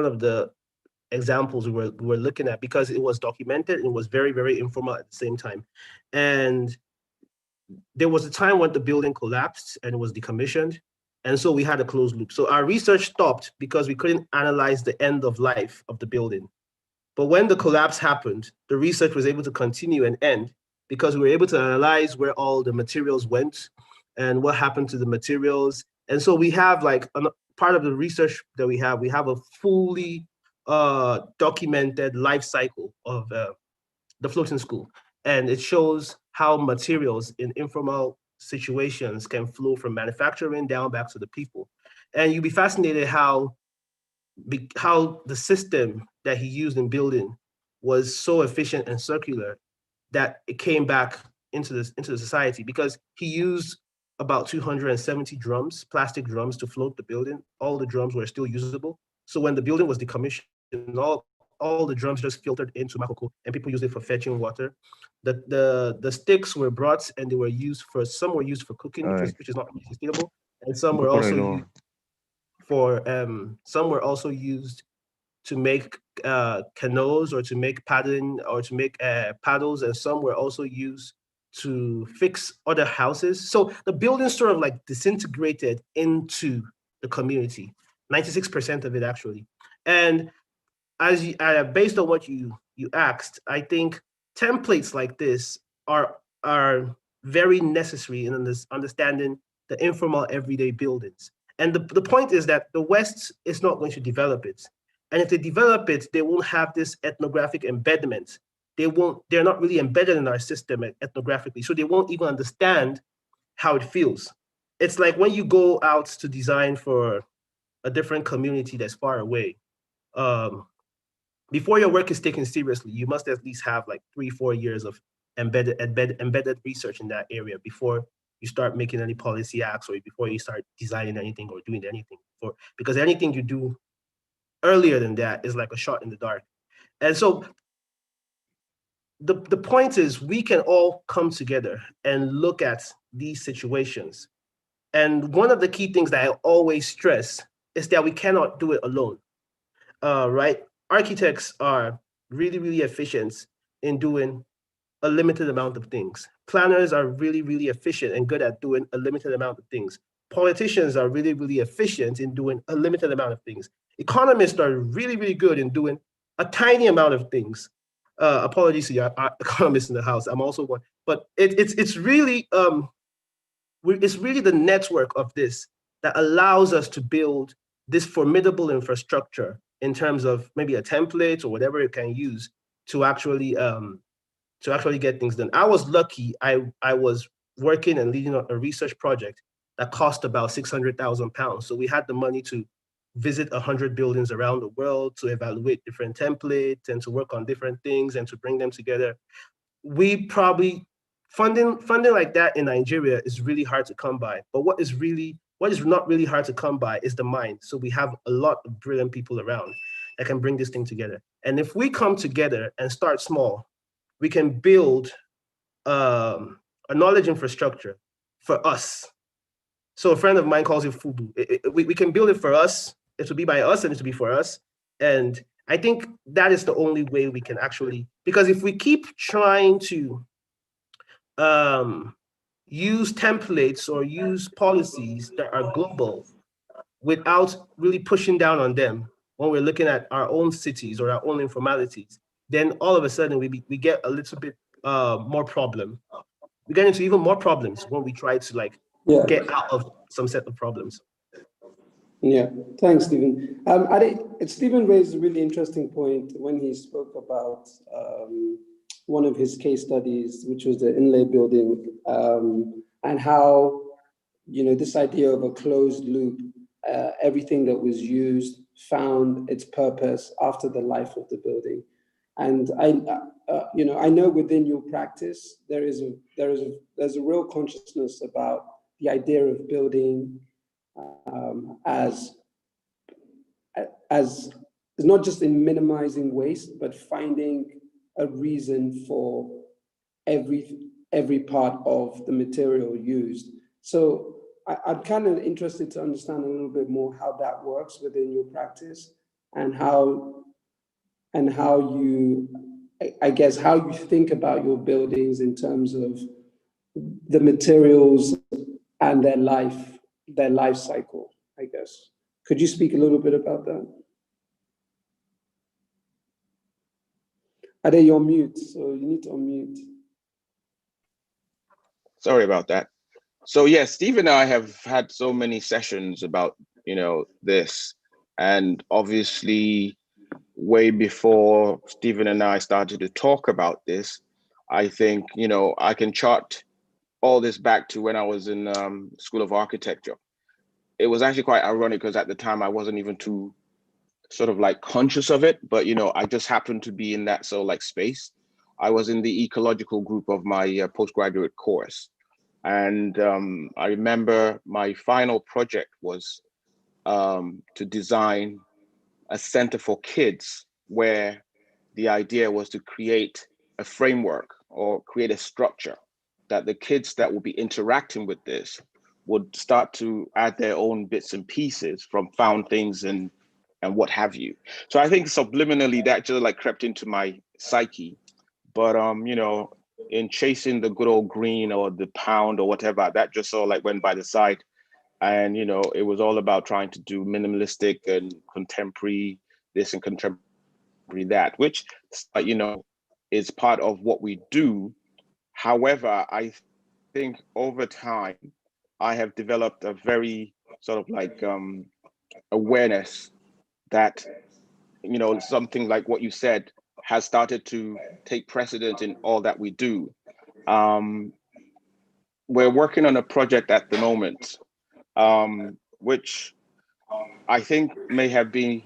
of the examples we were looking at, because it was documented and it was very, very informal at the same time. And there was a time when the building collapsed and it was decommissioned, and so we had a closed loop. So our research stopped because we couldn't analyze the end of life of the building. But when the collapse happened, the research was able to continue and end because we were able to analyze where all the materials went and what happened to the materials. And so we have, like, part of the research that we have a fully documented life cycle of the floating school. And it shows how materials in informal situations can flow from manufacturing down back to the people. And you'd be fascinated how the system that he used in building was so efficient and circular that it came back into the society, because he used about 270 drums, plastic drums, to float the building. All the drums were still usable. So when the building was decommissioned, all the drums just filtered into Makoko, and people used it for fetching water. The sticks were brought and they were used for, some were used for cooking, which is not sustainable, and some were also used for some were also used to make canoes, or to make paddling, or to make paddles, and some were also used to fix other houses. So the building sort of like disintegrated into the community, 96% of it actually. And as you, based on what you asked, I think templates like this are very necessary in understanding the informal everyday buildings. And the point is that the West is not going to develop it. And if they develop it, they won't have this ethnographic embedment. They're not really embedded in our system ethnographically, so they won't even understand how it feels. It's like when you go out to design for a different community that's far away, before your work is taken seriously, you must at least have like 3-4 years of embedded research in that area before you start making any policy acts, or before you start designing anything or doing anything. Because anything you do earlier than that is like a shot in the dark. And so the point is, we can all come together and look at these situations. And one of the key things that I always stress is that we cannot do it alone, right? Architects are really, really efficient in doing a limited amount of things. Planners are really, really efficient and good at doing a limited amount of things. Politicians are really, really efficient in doing a limited amount of things. Economists are really, really good in doing a tiny amount of things. Apologies to your economists in the house. I'm also one, but it's really the network of this that allows us to build this formidable infrastructure in terms of maybe a template or whatever it can use to actually get things done. I was lucky. I was working and leading a research project that cost about £600,000. So we had the money to visit 100 buildings around the world, to evaluate different templates and to work on different things and to bring them together. We probably funding like that in Nigeria is really hard to come by. But what is not really hard to come by is the mind. So we have a lot of brilliant people around that can bring this thing together. And if we come together and start small, we can build a knowledge infrastructure for us. So a friend of mine calls it FUBU. We can build it for us. It will be by us and it will be for us. And I think that is the only way we can actually, because if we keep trying to use templates or use policies that are global without really pushing down on them when we're looking at our own cities or our own informalities, then all of a sudden we get a little bit more problem. We get into even more problems when we try to get out of some set of problems. Yeah, thanks, Stephen. I think Stephen raised a really interesting point when he spoke about one of his case studies, which was the inlay building, and how, this idea of a closed loop, everything that was used found its purpose after the life of the building. And I know within your practice, there's a real consciousness about the idea of building as not just in minimizing waste, but finding a reason for every part of the material used. So I'm kind of interested to understand a little bit more how that works within your practice, and how you think about your buildings in terms of the materials and their life cycle, I guess. Could you speak a little bit about that? Ade, you're on mute, so you need to unmute. Sorry about that. So yes, Steve and I have had so many sessions about, this, and obviously way before Stephen and I started to talk about this, I think, I can chart all this back to when I was in School of Architecture. It was actually quite ironic because at the time I wasn't even too sort of conscious of it, but I just happened to be in that space. I was in the ecological group of my postgraduate course. And I remember my final project was to design a center for kids, where the idea was to create a framework or create a structure that the kids that will be interacting with this would start to add their own bits and pieces from found things and what have you. So I think subliminally that just like crept into my psyche. But you know, in chasing the good old green or the pound or whatever, that just sort of like went by the side. And you know, it was all about trying to do minimalistic and contemporary this and contemporary that, which you know, is part of what we do. However, I think over time, I have developed a very sort of like awareness that, you know, something like what you said has started to take precedence in all that we do. We're working on a project at the moment, which I think may have been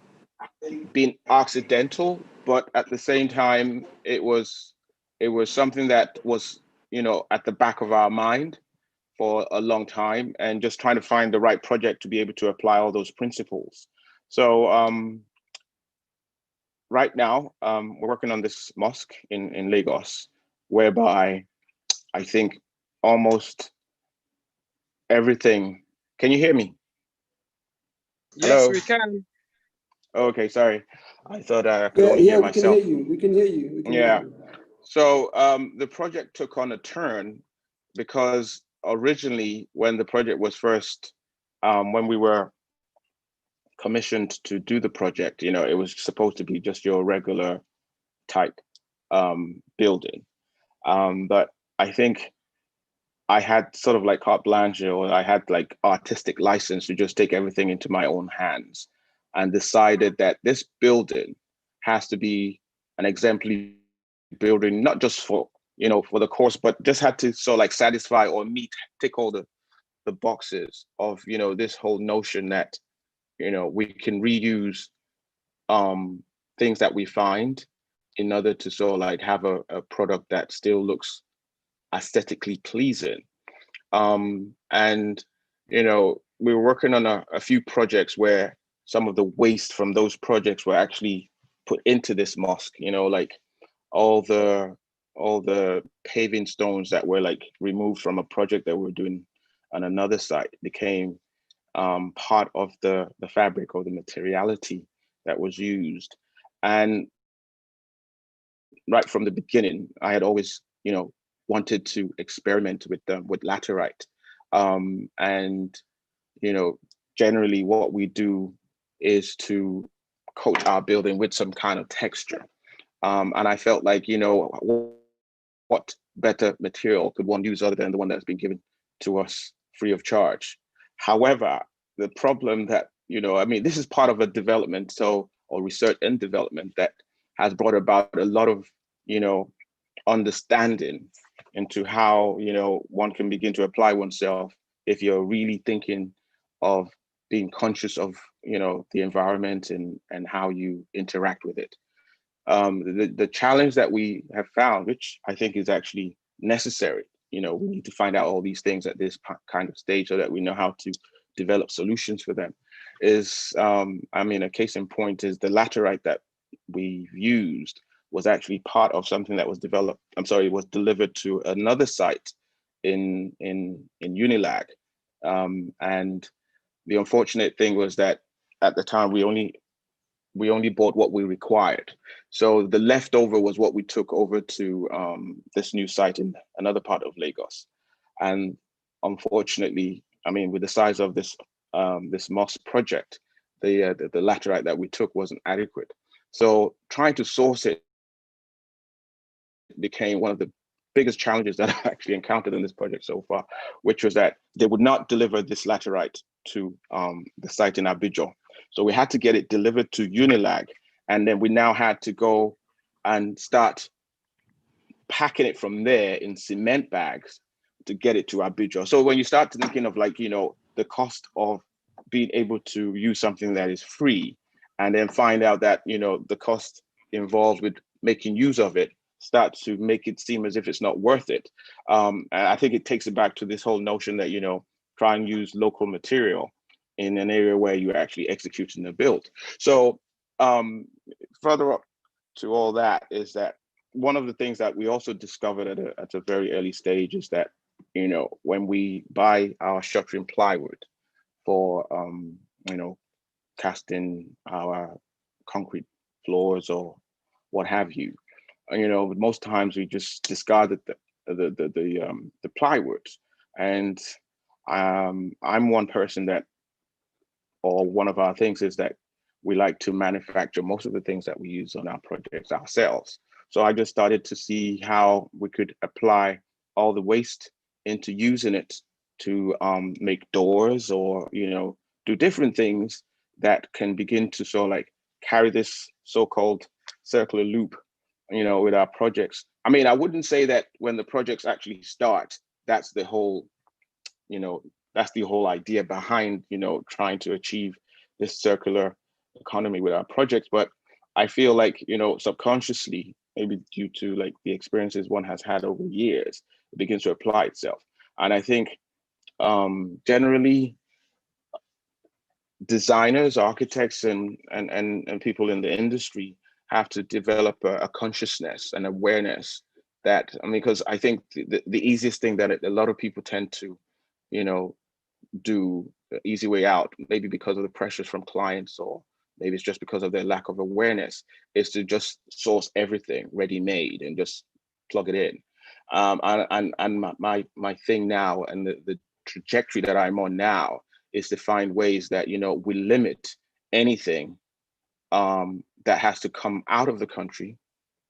accidental, but at the same time, it was something that was, you know, at the back of our mind for a long time, and just trying to find the right project to be able to apply all those principles. So right now, we're working on this mosque in Lagos, whereby I think almost everything. Can you hear me? Yes, Hello? we can. Okay, sorry. I thought I could only hear we can myself. hear you. We can hear you. We can Yeah. hear you. So the project took on a turn because originally, when the project was first, when we were commissioned to do the project, you know, it was supposed to be just your regular type building. But I think I had sort of like carte blanche, or I had like artistic license to just take everything into my own hands, and decided that this building has to be an exemplary building, not just for, you know, for the course, but just had to sort of like satisfy or tick all the boxes of, you know, this whole notion that, you know, we can reuse things that we find in order to sort of like have a product that still looks aesthetically pleasing. And, you know, we were working on a few projects where some of the waste from those projects were actually put into this mosque, you know, like all the paving stones that were like removed from a project that we were doing on another site became part of the fabric or the materiality that was used. And right from the beginning, I had always, you know, wanted to experiment with laterite. And, you know, generally what we do is to coat our building with some kind of texture. And I felt like, you know, what better material could one use other than the one that's been given to us free of charge? However, the problem that, you know, I mean, this is part of a development, or research and development that has brought about a lot of, you know, understanding into how, you know, one can begin to apply oneself if you're really thinking of being conscious of, you know, the environment and how you interact with it. The challenge that we have found, which I think is actually necessary, you know, we need to find out all these things at this kind of stage so that we know how to develop solutions for them, is, I mean, a case in point is the laterite that we've used was actually part of something that was was delivered to another site in Unilag. And the unfortunate thing was that at the time we only bought what we required. So the leftover was what we took over to this new site in another part of Lagos. And unfortunately, I mean, with the size of this this mosque project, the laterite that we took wasn't adequate. So trying to source it became one of the biggest challenges that I've actually encountered in this project so far, which was that they would not deliver this laterite to the site in Abidjan. So we had to get it delivered to Unilag, and then we now had to go and start packing it from there in cement bags to get it to Abidjan. So when you start thinking of, like, you know, the cost of being able to use something that is free, and then find out that, you know, the cost involved with making use of it start to make it seem as if it's not worth it. And I think it takes it back to this whole notion that, you know, try and use local material in an area where you're actually executing the build. So further up to all that is that one of the things that we also discovered at a very early stage is that, you know, when we buy our shuttering plywood for, you know, casting our concrete floors or what have you, you know, most times we just discarded the plywood. And I'm one person that, or one of our things is that we like to manufacture most of the things that we use on our projects ourselves. So I just started to see how we could apply all the waste into using it to make doors, or, you know, do different things that can begin to sort of like carry this so-called circular loop, you know, with our projects. I mean, I wouldn't say that when the projects actually start, that's the whole, you know, that's the whole idea behind, you know, trying to achieve this circular economy with our projects. But I feel like, you know, subconsciously, maybe due to like the experiences one has had over years, it begins to apply itself. And I think generally designers, architects, and people in the industry have to develop a consciousness and awareness that, I mean, because I think the easiest thing that a lot of people tend to, you know, do the easy way out, maybe because of the pressures from clients, or maybe it's just because of their lack of awareness, is to just source everything ready-made and just plug it in. And my thing now, and the trajectory that I'm on now, is to find ways that, you know, we limit anything that has to come out of the country,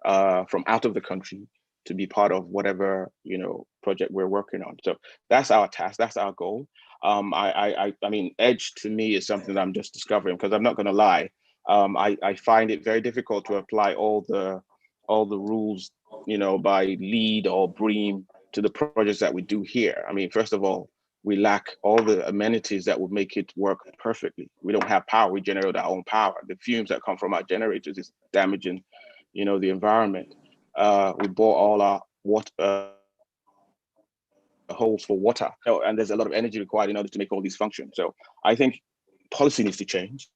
from out of the country, to be part of whatever, you know, project we're working on. So that's our task, that's our goal. I mean, edge to me is something that I'm just discovering, because I'm not going to lie, I find it very difficult to apply all the rules, you know, by LEED or BREEAM to the projects that we do here. I mean, first of all, we lack all the amenities that would make it work perfectly. We don't have power. We generate our own power. The fumes that come from our generators is damaging, you know, the environment. We bore all our water holes for water, and there's a lot of energy required in order to make all these function. So I think policy needs to change.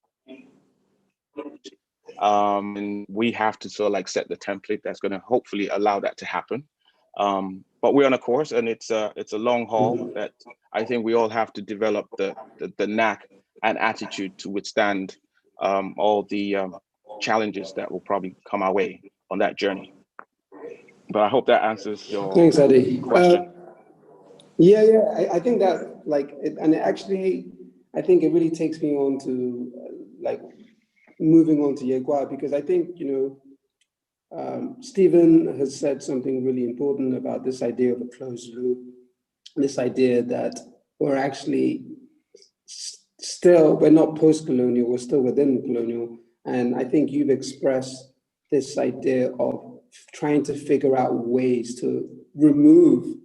And we have to sort of like set the template that's going to hopefully allow that to happen. But we're on a course, and it's a long haul that I think we all have to develop the knack and attitude to withstand all the challenges that will probably come our way on that journey. But I hope that answers your Thanks, Adi. question. I think that, like, and actually, I think it really takes me on to like moving on to Yegua, because I think, you know, Stephen has said something really important about this idea of a closed loop, this idea that we're actually still, we're not post-colonial, we're still within colonial. And I think you've expressed this idea of trying to figure out ways to remove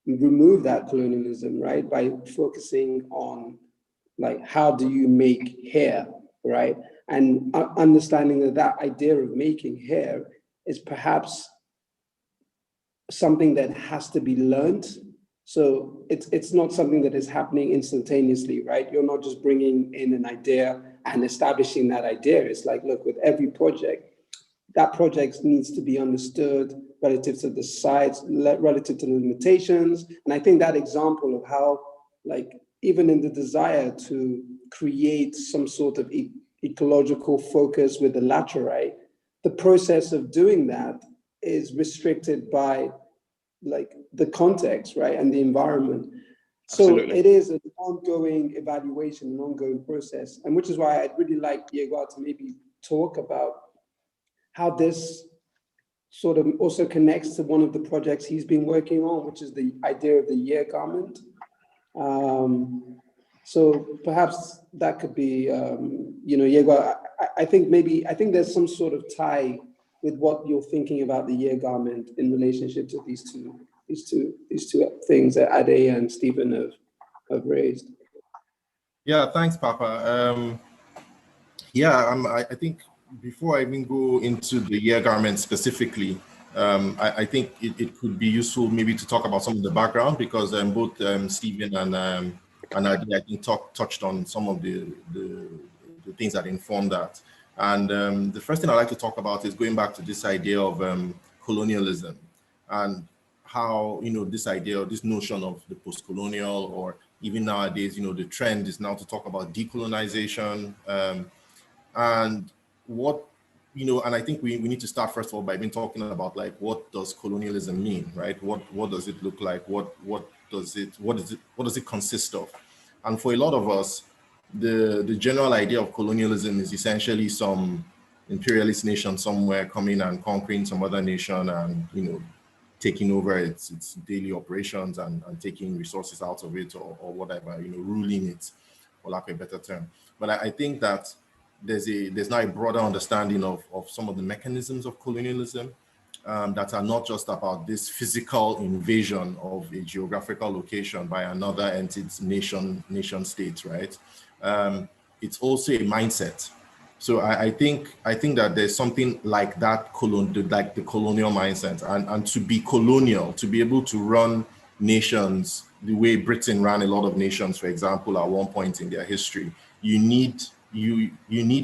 that colonialism, right? By focusing on, like, how do you make hair, right? And understanding that idea of making hair is perhaps something that has to be learned. So it's not something that is happening instantaneously, right? You're not just bringing in an idea and establishing that idea. It's like, look, with every project, that project needs to be understood relative to the size, relative to the limitations. And I think that example of how, like, even in the desire to create some sort of ecological focus with the laterite, the process of doing that is restricted by, like, the context, right, and the environment. Absolutely. So it is an ongoing evaluation, an ongoing process, and which is why I'd really like Diego to maybe talk about how this sort of also connects to one of the projects he's been working on, which is the idea of the year garment. So perhaps that could be, you know, Diego, I think there's some sort of tie with what you're thinking about the year garment in relationship to these two things that Ade and Stephen have raised. Yeah, thanks, Papa. I think before I even go into the year garment specifically, I think it could be useful maybe to talk about some of the background, because both Stephen and Adi, I think, touched on some of the things that inform that. And the first thing I'd like to talk about is going back to this idea of colonialism, and how, this idea, this notion of the post-colonial, or even nowadays, the trend is now to talk about decolonization, and what, and I think we need to start first of all by being talking about, like, what does colonialism mean, right? What does it look like? What does it consist of? And for a lot of us, the general idea of colonialism is essentially some imperialist nation somewhere coming and conquering some other nation, and taking over its daily operations, and taking resources out of it, or whatever, ruling it, for lack of a better term. But I think that there's now a broader understanding of some of the mechanisms of colonialism, that are not just about this physical invasion of a geographical location by another entity, nation state, right? It's also a mindset. So I think that there's something like that, like the colonial mindset, and to be colonial, to be able to run nations the way Britain ran a lot of nations, for example, at one point in their history, you need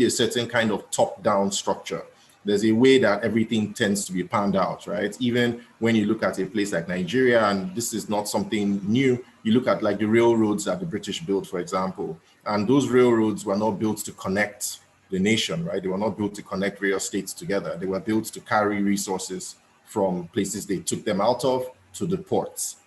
a certain kind of top-down structure. There's a way that everything tends to be panned out, right? Even when you look at a place like Nigeria, and this is not something new, you look at, like, the railroads that the British built, for example, and those railroads were not built to connect the nation, right? They were not built to connect various states together. They were built to carry resources from places they took them out of to the ports.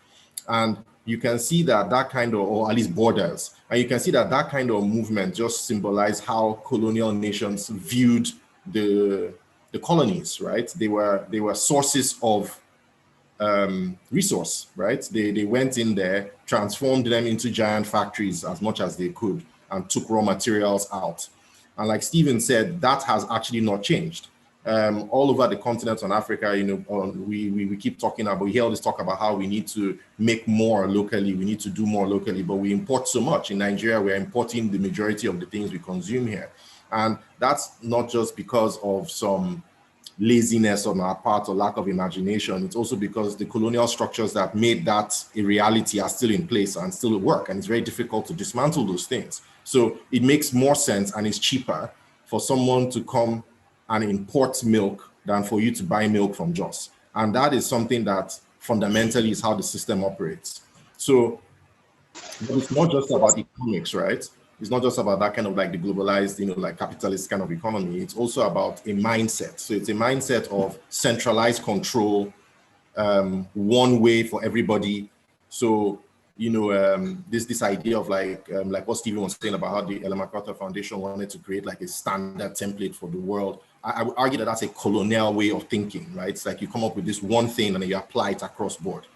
And you can see that kind of, or at least borders, and you can see that kind of movement just symbolized how colonial nations viewed the colonies, right? They were sources of resource, right? They went in there, transformed them into giant factories as much as they could, and took raw materials out. And like Stephen said, that has actually not changed. All over the continent on Africa, we keep talking about, we hear all this talk about how we need to make more locally, we need to do more locally, but we import so much. In Nigeria, we're importing the majority of the things we consume here. And that's not just because of some laziness on our part or lack of imagination. It's also because the colonial structures that made that a reality are still in place and still work, and it's very difficult to dismantle those things. So it makes more sense, and it's cheaper for someone to come and import milk than for you to buy milk from Jos. And that is something that fundamentally is how the system operates. So, but it's not just about economics, right? It's not just about that kind of, like, the globalized, like, capitalist kind of economy. It's also about a mindset. So it's a mindset of centralized control, one way for everybody. So, this idea of, like what Stephen was saying about how the Ellen MacArthur Foundation wanted to create, like, a standard template for the world. I would argue that that's a colonial way of thinking, right? It's like you come up with this one thing and then you apply it across board.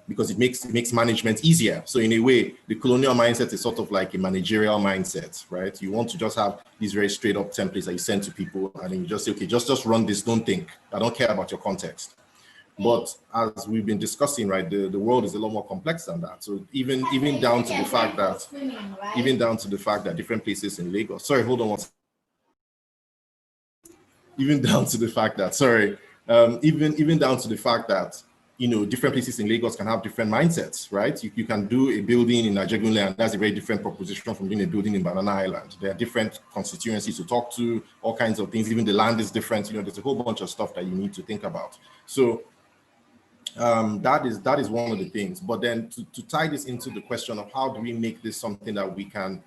Because it makes management easier. So in a way, the colonial mindset is sort of like a managerial mindset, right? You want to just have these very straight up templates that you send to people, and then you just say, okay, just run this, don't think. I don't care about your context. But as we've been discussing, right, the world is a lot more complex than that. So even down to the fact that different places in Lagos, sorry, hold on one second. Even down to the fact that different places in Lagos can have different mindsets, right? You can do a building in Ajegunle, and that's a very different proposition from doing a building in Banana Island. There are different constituencies to talk to, all kinds of things. Even the land is different. There's a whole bunch of stuff that you need to think about. So that is one of the things. But then to tie this into the question of how do we make this something that we can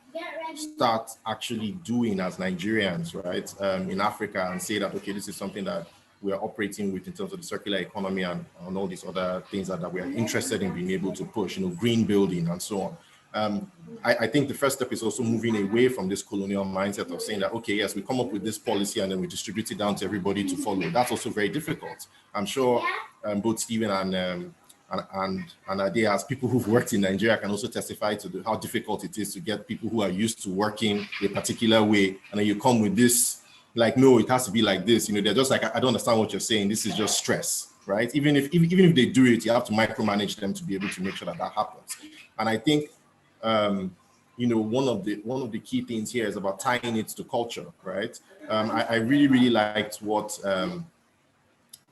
start actually doing as Nigerians, right, in Africa, and say that, okay, this is something that we are operating with in terms of the circular economy and all these other things that we are interested in being able to push, green building and so on. I think the first step is also moving away from this colonial mindset of saying that, okay, yes, we come up with this policy and then we distribute it down to everybody to follow. That's also very difficult. I'm sure both Stephen and Ade, as people who've worked in Nigeria, can also testify to how difficult it is to get people who are used to working a particular way, and then you come with this, like, no, it has to be like this. They're just like, I don't understand what you're saying. This is just stress, right? Even if they do it, you have to micromanage them to be able to make sure that happens. And I think, one of the key things here is about tying it to culture, right? I really, really liked what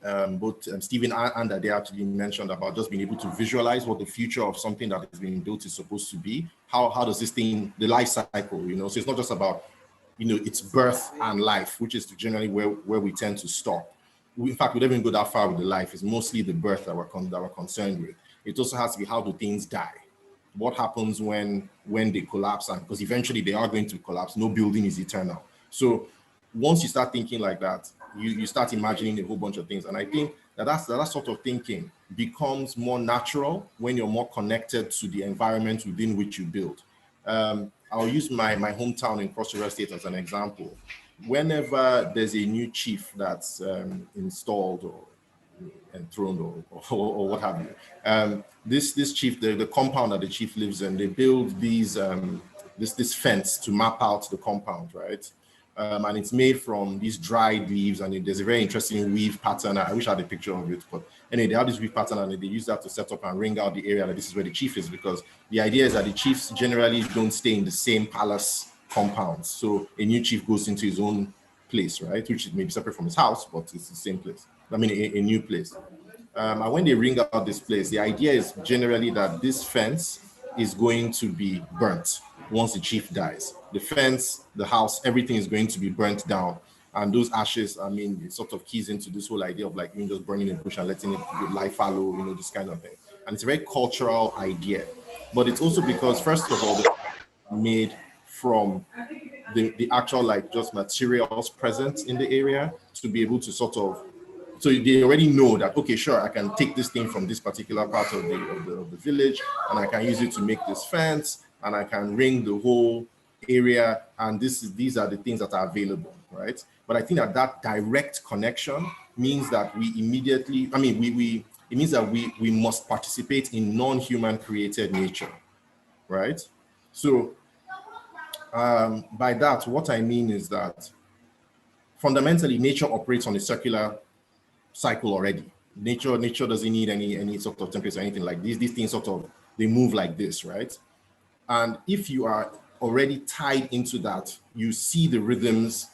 both Stephen and they actually mentioned about just being able to visualize what the future of something that is being built is supposed to be. How does this thing, the life cycle, you know, so it's not just about, you know, its birth and life, which is generally where we tend to stop. In fact, we don't even go that far with the life. It's mostly the birth that we're concerned with. It also has to be, how do things die? What happens when they collapse? And because eventually they are going to collapse. No building is eternal. So once you start thinking like that, you start imagining a whole bunch of things. And I think that sort of thinking becomes more natural when you're more connected to the environment within which you build. I'll use my hometown in Cross River State as an example. Whenever there's a new chief that's installed or enthroned or what have you, this chief, the compound that the chief lives in, they build these this fence to map out the compound, right? And it's made from these dried leaves, and there's a very interesting weave pattern. I wish I had a picture of it, but anyway, they have this weave pattern, and they use that to set up and ring out the area that this is where the chief is, because the idea is that the chiefs generally don't stay in the same palace compounds. So a new chief goes into his own place, right, which may be separate from his house, but it's the same place. I mean, a new place. And when they ring out this place, the idea is generally that this fence is going to be burnt once the chief dies. The fence, the house, everything is going to be burnt down. And those ashes, I mean, it sort of keys into this whole idea of like, you know, just burning a bush and letting it lie fallow, you know, this kind of thing. And it's a very cultural idea. But it's also because, first of all, it's made from the actual like just materials present in the area to be able to sort of, so they already know that, okay, sure, I can take this thing from this particular part of the village, and I can use it to make this fence, and I can ring the whole area, and these are the things that are available, right? But I think that direct connection means that we immediately, I mean, it means that we must participate in non-human created nature, right? So by that, what I mean is that fundamentally nature operates on a circular cycle already. Nature doesn't need any sort of temperature or anything like this. These things sort of, they move like this, right? And if you are already tied into that, you see the rhythms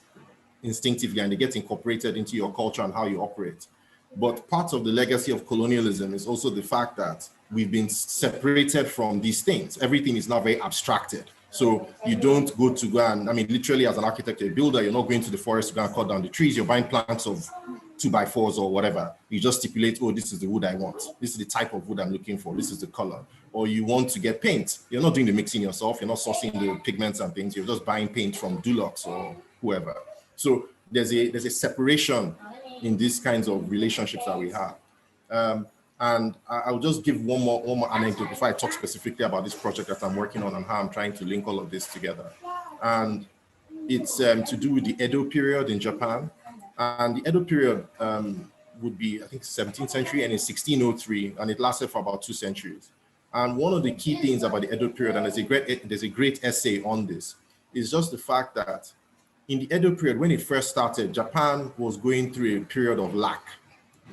instinctively and they get incorporated into your culture and how you operate. But part of the legacy of colonialism is also the fact that we've been separated from these things. Everything is now very abstracted. So you don't go to go and, I mean, literally as an architect or a builder, you're not going to the forest to go and cut down the trees. You're buying plants of 2x4s or whatever. You just stipulate, oh, this is the wood I want. This is the type of wood I'm looking for. This is the color. Or you want to get paint. You're not doing the mixing yourself. You're not sourcing the pigments and things. You're just buying paint from Dulux or whoever. So there's a separation in these kinds of relationships that we have. And I'll just give one more anecdote before I talk specifically about this project that I'm working on and how I'm trying to link all of this together. And it's to do with the Edo period in Japan. And the Edo period would be, I think, 17th century and in 1603, and it lasted for about 2 centuries. And one of the key things about the Edo period, and there's a great essay on this, is just the fact that in the Edo period, when it first started, Japan was going through a period of lack.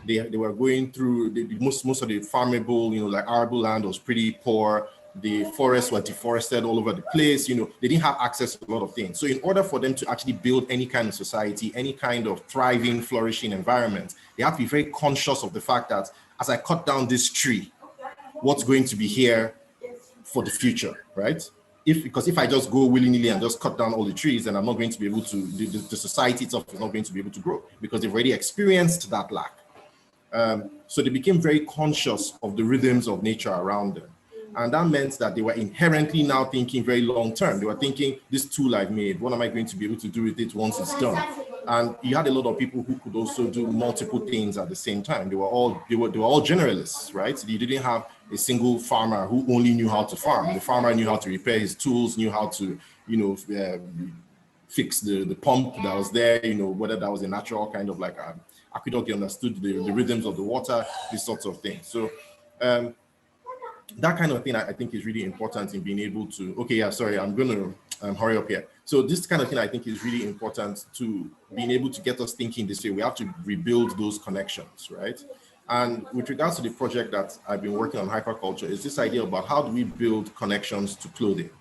They were going through most of the farmable, you know, like arable land was pretty poor. The forests were deforested all over the place. You know, they didn't have access to a lot of things. So in order for them to actually build any kind of society, any kind of thriving, flourishing environment, they have to be very conscious of the fact that as I cut down this tree, what's going to be here for the future, right? Because if I just go willy-nilly and just cut down all the trees, then I'm not going to be able to, the society itself is not going to be able to grow because they've already experienced that lack. So they became very conscious of the rhythms of nature around them. And that meant that they were inherently now thinking very long term. They were thinking, this tool I've made, what am I going to be able to do with it once it's done? And you had a lot of people who could also do multiple things at the same time. They were all generalists, right? You didn't have a single farmer who only knew how to farm. The farmer knew how to repair his tools, knew how to, you know, fix the pump that was there, you know, whether that was a natural kind of like aqueduct, he understood the rhythms of the water, these sorts of things. So that kind of thing I think is really important in being able to, okay, yeah, sorry, I'm going to hurry up here. So this kind of thing I think is really important to being able to get us thinking this way. We have to rebuild those connections, right? And with regards to the project that I've been working on, hyperculture, is this idea about how do we build connections to clothing?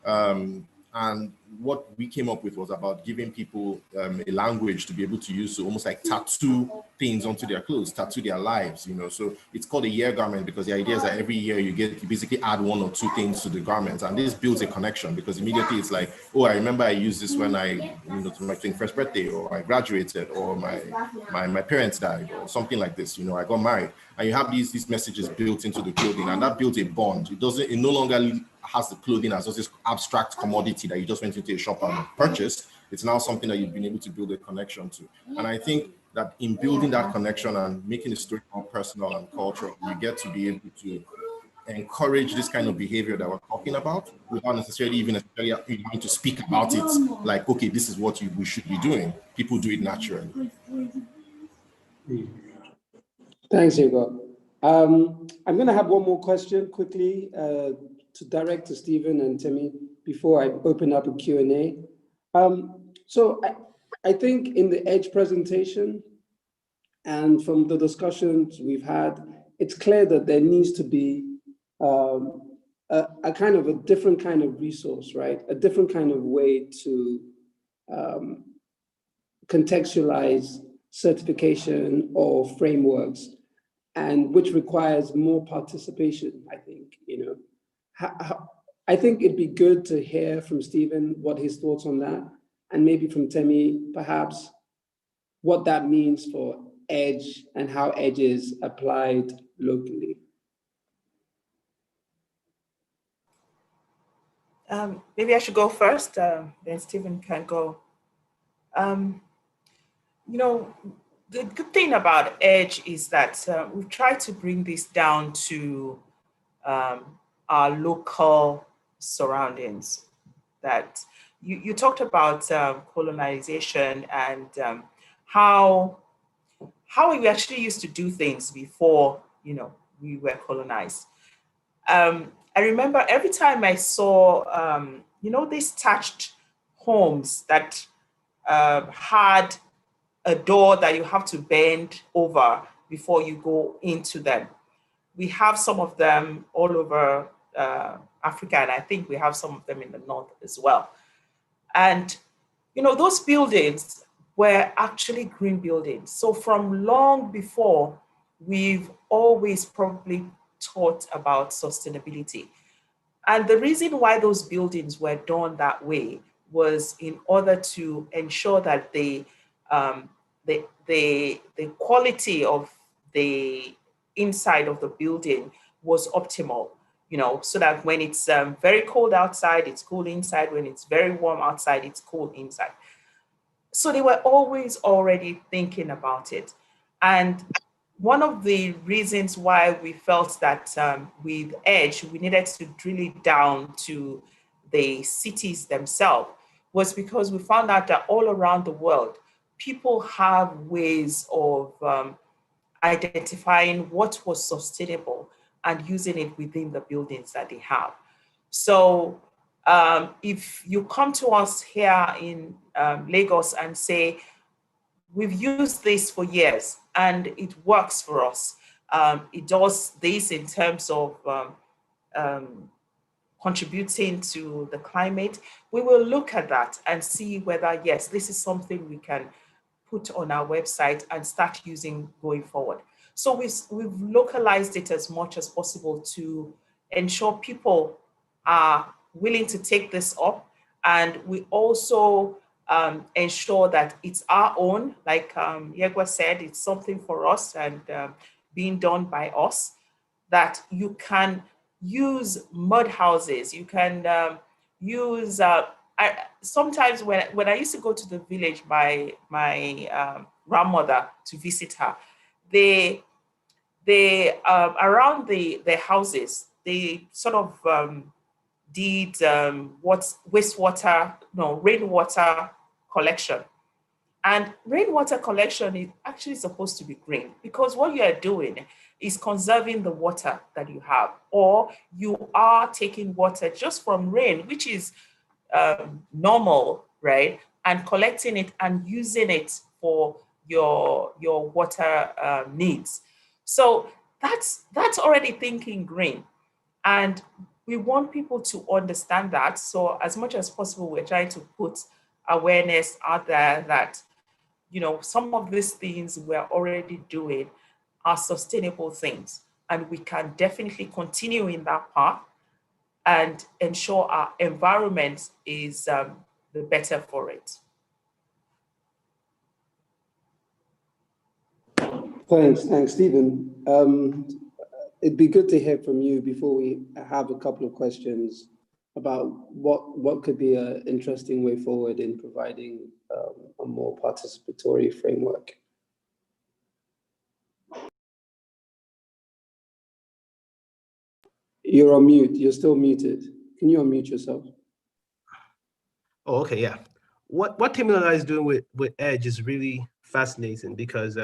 And what we came up with was about giving people a language to be able to use to almost like tattoo things onto their clothes, tattoo their lives, you know. So it's called a year garment because the idea is that every year you basically add one or two things to the garment, and this builds a connection because immediately it's like, oh, I remember I used this when I, you know, to my 21st birthday, or I graduated, or my parents died, or something like this, you know, I got married. And you have these messages built into the clothing, and that builds a bond. It no longer has the clothing as just this abstract commodity that you just went into a shop and purchased. It's now something that you've been able to build a connection to. And I think that in building that connection and making the story more personal and cultural, you get to be able to encourage this kind of behavior that we're talking about without necessarily having to speak about it like, okay, this is what we should be doing. People do it naturally. Thanks, Hugo. I'm going to have one more question quickly to direct to Stephen and Timmy before I open up a Q&A. So I think in the EDGE presentation and from the discussions we've had, it's clear that there needs to be a kind of a different kind of resource, right? A different kind of way to contextualize certification or frameworks, and which requires more participation, I think, you know. I think it'd be good to hear from Stephen what his thoughts on that, and maybe from Temi, perhaps, what that means for EDGE and how EDGE is applied locally. Maybe I should go first, then Stephen can go. You know, the good thing about EDGE is that we've tried to bring this down to our local surroundings. That you talked about colonization and how we actually used to do things before, you know, we were colonized. I remember every time I saw, you know, these thatched homes that had a door that you have to bend over before you go into them. We have some of them all over Africa, and I think we have some of them in the north as well. And, you know, those buildings were actually green buildings. So from long before, we've always probably taught about sustainability. And the reason why those buildings were done that way was in order to ensure that the quality of the inside of the building was optimal, you know, so that when it's very cold outside, it's cool inside. When it's very warm outside, it's cool inside. So they were always already thinking about it. And one of the reasons why we felt that with EDGE, we needed to drill it down to the cities themselves was because we found out that all around the world, people have ways of identifying what was sustainable and using it within the buildings that they have. So if you come to us here in Lagos and say, we've used this for years and it works for us, it does this in terms of contributing to the climate, we will look at that and see whether, yes, this is something we can put on our website and start using going forward. So we've localized it as much as possible to ensure people are willing to take this up. And we also ensure that it's our own, like Yegwa said, it's something for us and being done by us, that you can use mud houses, you can use, sometimes when I used to go to the village, my grandmother to visit her, they around the houses, they sort of did rainwater collection. And rainwater collection is actually supposed to be green, because what you are doing is conserving the water that you have, or you are taking water just from rain, which is normal, right? And collecting it and using it for your water needs. So that's already thinking green. And we want people to understand that. So as much as possible, we're trying to put awareness out there that, you know, some of these things we're already doing are sustainable things, and we can definitely continue in that path and ensure our environment is the better for it. Thanks, Stephen. It'd be good to hear from you before we have a couple of questions about what could be an interesting way forward in providing a more participatory framework. You're on mute. You're still muted. Can you unmute yourself? Oh, okay, yeah. What Timothy is doing with Edge is really fascinating because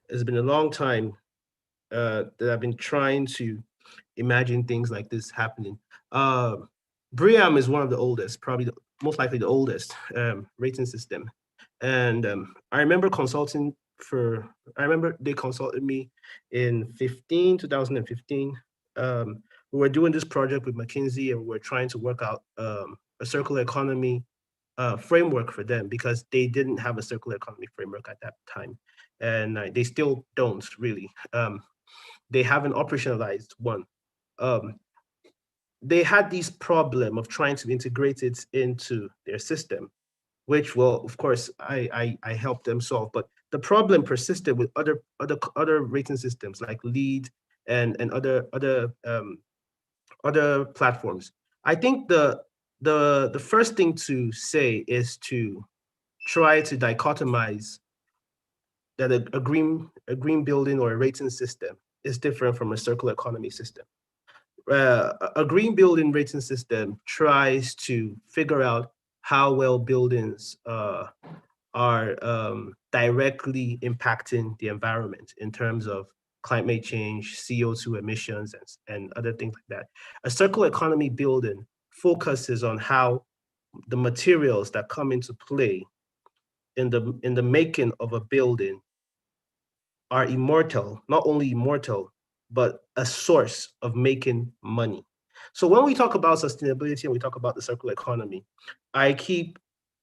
it's been a long time that I've been trying to imagine things like this happening. BREEAM is one of the oldest, probably most likely the oldest rating system. And I remember they consulted me in 2015. We were doing this project with McKinsey, and we were trying to work out a circular economy framework for them because they didn't have a circular economy framework at that time. And they still don't really. They haven't operationalized one. They had this problem of trying to integrate it into their system, which, well, of course, I helped them solve. But the problem persisted with other rating systems like LEED and other platforms. I think the first thing to say is to try to dichotomize that a green building or a rating system is different from a circular economy system. A green building rating system tries to figure out how well buildings are directly impacting the environment in terms of climate change, CO2 emissions, and other things like that. A circular economy building focuses on how the materials that come into play in the making of a building are immortal, not only immortal, but a source of making money. So when we talk about sustainability and we talk about the circular economy, I keep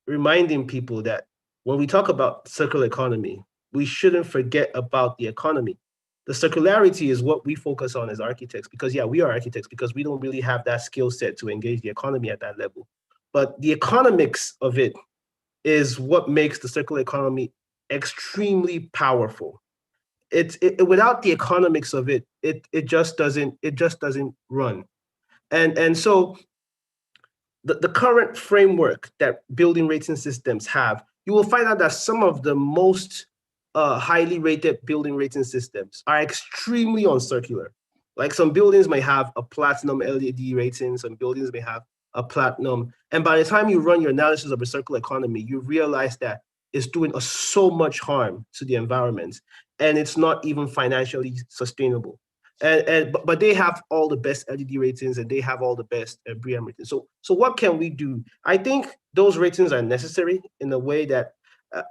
reminding people that when we talk about circular economy, we shouldn't forget about the economy. The circularity is what we focus on as architects because, yeah, we are architects because we don't really have that skill set to engage the economy at that level. But the economics of it is what makes the circular economy extremely powerful. Without the economics of it just doesn't run. And so the current framework that building rating systems have, you will find out that some of the most highly rated building rating systems are extremely uncircular. Like some buildings may have a platinum LED rating, some buildings may have a platinum. And by the time you run your analysis of a circular economy, you realize that it's doing so much harm to the environment, and it's not even financially sustainable. But they have all the best LED ratings and they have all the best BREEAM ratings. So what can we do? I think those ratings are necessary in a way that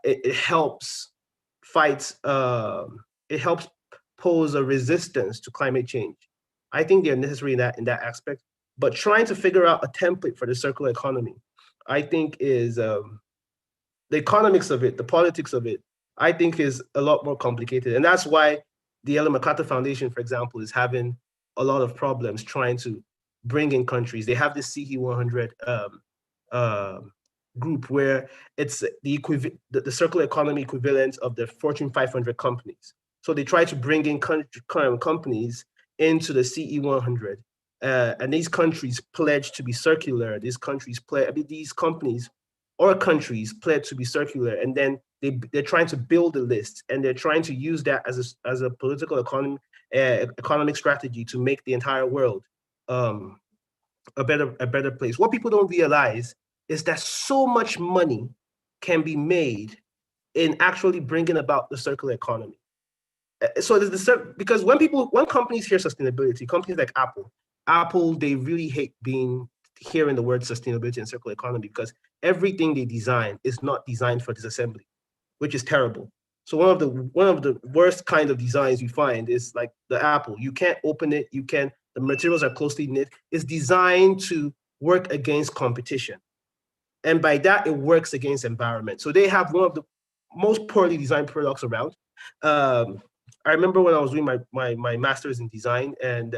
it helps fight, it helps pose a resistance to climate change. I think they're necessary in that aspect. But trying to figure out a template for the circular economy, I think is the economics of it, the politics of it, I think is a lot more complicated. And that's why the Ellen MacArthur Foundation, for example, is having a lot of problems trying to bring in countries. They have this CE 100 group where it's the circular economy equivalent of the Fortune 500 companies. So they try to bring in companies into the CE 100. And these countries pledge to be circular. These companies or countries pledge to be circular, and then they're trying to build a list, and they're trying to use that as a political economic strategy to make the entire world a better place. What people don't realize is that so much money can be made in actually bringing about the circular economy. So because when companies hear sustainability, companies like Apple, they really hate hearing the word sustainability and circular economy because everything they design is not designed for disassembly, which is terrible. So one of the worst kind of designs you find is like the Apple. You can't open it. You can the materials are closely knit, is designed to work against competition. And by that, it works against environment. So they have one of the most poorly designed products around. I remember when I was doing my master's in design, and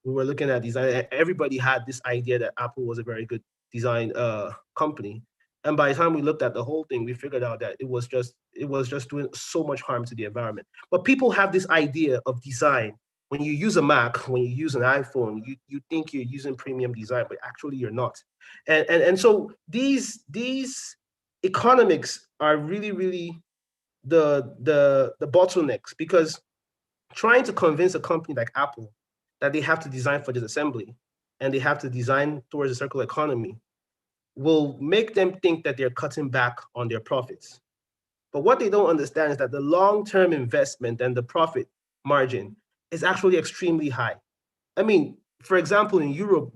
we were looking at design, everybody had this idea that Apple was a very good design company. And by the time we looked at the whole thing, we figured out that it was just doing so much harm to the environment. But people have this idea of design. When you use a Mac, when you use an iPhone, you think you're using premium design, but actually you're not. And so these economics are really the bottlenecks, because trying to convince a company like Apple that they have to design for disassembly and they have to design towards a circular economy will make them think that they're cutting back on their profits. But what they don't understand is that the long-term investment and the profit margin is actually extremely high. I mean, for example, in Europe,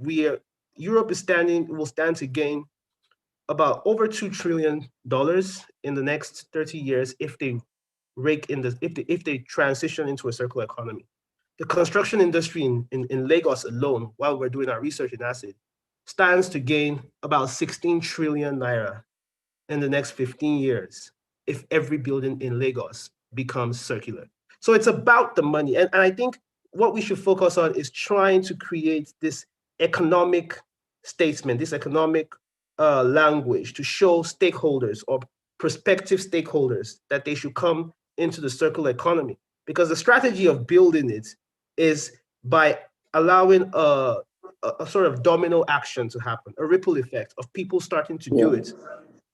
Europe will stand to gain about over $2 trillion in the next 30 years if they if they transition into a circular economy. The construction industry in Lagos alone, while we're doing our research in acid, stands to gain about 16 trillion naira in the next 15 years if every building in Lagos becomes circular. So it's about the money. And I think what we should focus on is trying to create this economic statement, this economic language to show stakeholders or prospective stakeholders that they should come into the circular economy. Because the strategy of building it is by allowing a sort of domino action to happen, a ripple effect of people starting to do it,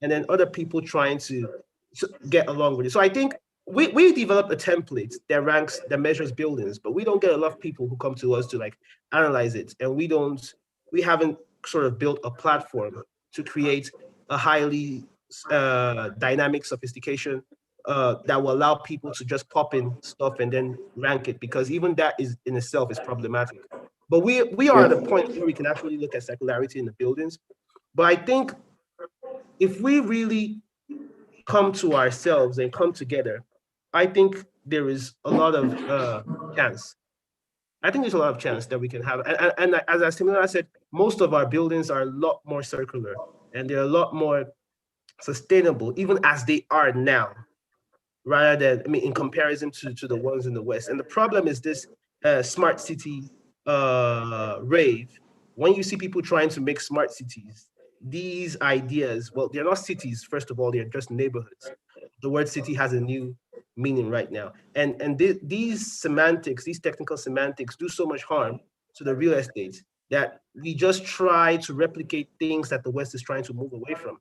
and then other people trying to get along with it. So I think we developed a template that measures buildings, but we don't get a lot of people who come to us to like analyze it, and we haven't sort of built a platform to create a highly dynamic sophistication that will allow people to just pop in stuff and then rank it, because even that is in itself is problematic. But we are at a point where we can actually look at circularity in the buildings. But I think if we really come to ourselves and come together, I think there is a lot of chance. I think there's a lot of chance that we can have. And as I said, most of our buildings are a lot more circular and they're a lot more sustainable, even as they are now, rather than, I mean, in comparison to the ones in the West. And the problem is this smart city rave. When you see people trying to make smart cities, these ideas, well, they're not cities, first of all, they're just neighborhoods. The word city has a new meaning right now. And these semantics, these technical semantics do so much harm to the real estate that we just try to replicate things that the West is trying to move away from.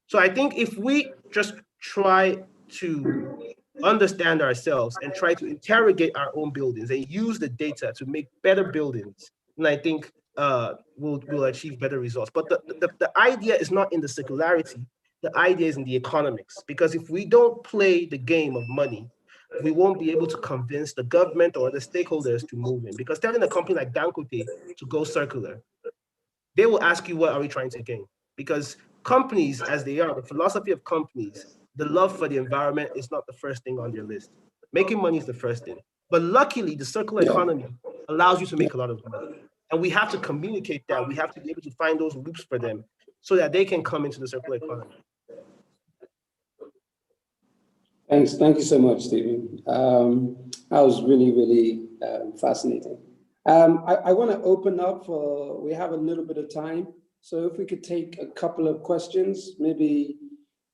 So I think if we just try to understand ourselves and try to interrogate our own buildings and use the data to make better buildings, then I think we'll achieve better results. But the idea is not in the circularity. The idea is in the economics, because if we don't play the game of money, we won't be able to convince the government or the stakeholders to move in. Because telling a company like Dangote to go circular, they will ask you, what are we trying to gain? Because companies, as they are, the philosophy of companies, the love for the environment is not the first thing on their list. Making money is the first thing. But luckily, the circular economy allows you to make a lot of money. And we have to communicate that. We have to be able to find those loops for them so that they can come into the circular economy. Thanks. Thank you so much, Stephen. That was really fascinating. I want to open up for, we have a little bit of time. So if we could take a couple of questions, maybe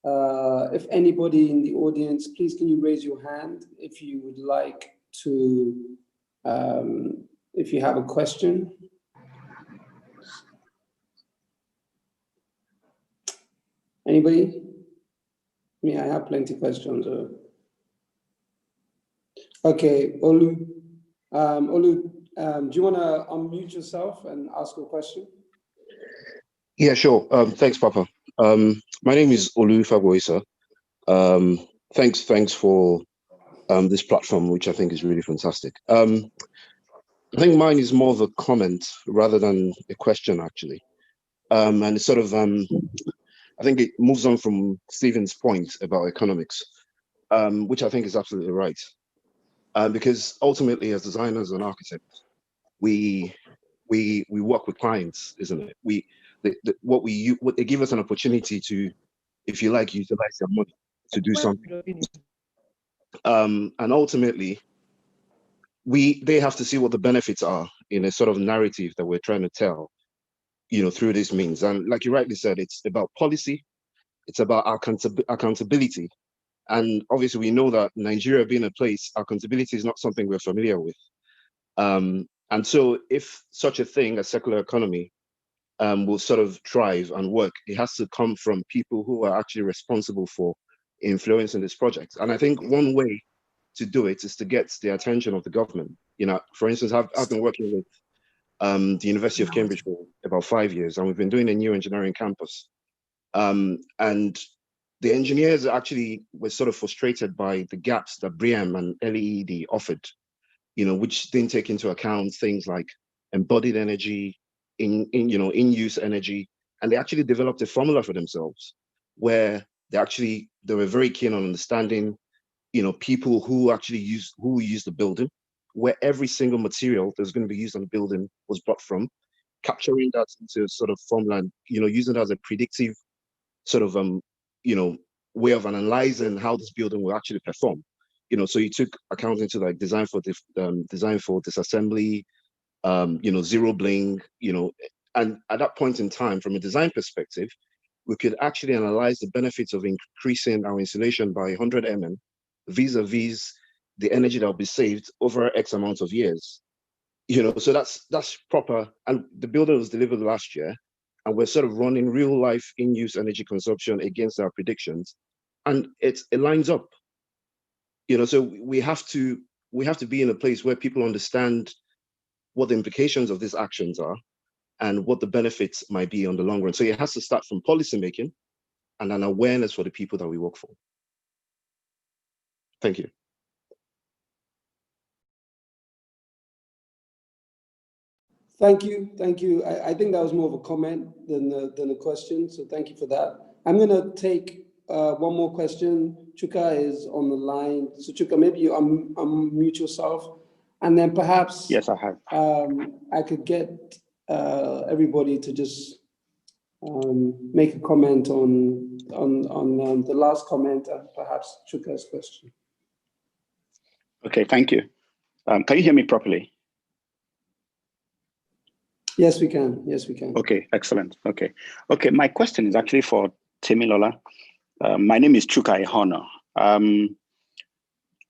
if anybody in the audience, please can you raise your hand if you would like to, if you have a question. Anybody? Yeah, I have plenty of questions. Okay, Olu. Do you want to unmute yourself and ask a question? Yeah, sure. Thanks, Papa. My name is Olu Fagoisa. Thanks for this platform, which I think is really fantastic. I think mine is more of a comment rather than a question, actually. And it's sort of, I think it moves on from Stephen's point about economics, which I think is absolutely right. Because ultimately, as designers and architects, we we work with clients, isn't it? What they give us an opportunity to, if you like, utilize their money to do something. And ultimately, they have to see what the benefits are in a sort of narrative that we're trying to tell, through this means. And like you rightly said, it's about policy, it's about accountability. And obviously we know that Nigeria being a place, accountability is not something we're familiar with. And so if such a thing, a circular economy, will sort of thrive and work, it has to come from people who are actually responsible for influencing this project. And I think one way to do it is to get the attention of the government. For instance, I've been working with the University of Cambridge for about 5 years, and we've been doing a new engineering campus. And the engineers actually were sort of frustrated by the gaps that BREEAM and LEED offered, which didn't take into account things like embodied energy, in-use energy. And they actually developed a formula for themselves where they were very keen on understanding, people who actually use the building, where every single material that's going to be used on the building was brought from, capturing that into sort of formula, and, using it as a predictive sort of, way of analyzing how this building will actually perform. So you took account into like design for disassembly, zero bling, and at that point in time, from a design perspective, we could actually analyze the benefits of increasing our insulation by 100 mm vis-a-vis the energy that will be saved over X amount of years. So that's proper. And the building was delivered last year, and we're sort of running real life in-use energy consumption against our predictions, and it lines up. So we have to be in a place where people understand what the implications of these actions are and what the benefits might be on the long run. So it has to start from policy making and an awareness for the people that we work for. Thank you. Thank you. I think that was more of a comment than a question, so thank you for that. I'm going to take one more question. Chuka is on the line. So Chuka, maybe you unmute yourself, and then perhaps Yes, I have. I could get everybody to just make a comment on the last comment and perhaps Chuka's question. Okay, thank you. Can you hear me properly? Yes, we can. Yes, we can. Okay, excellent. Okay. My question is actually for Temilola. My name is Chuka Ihona.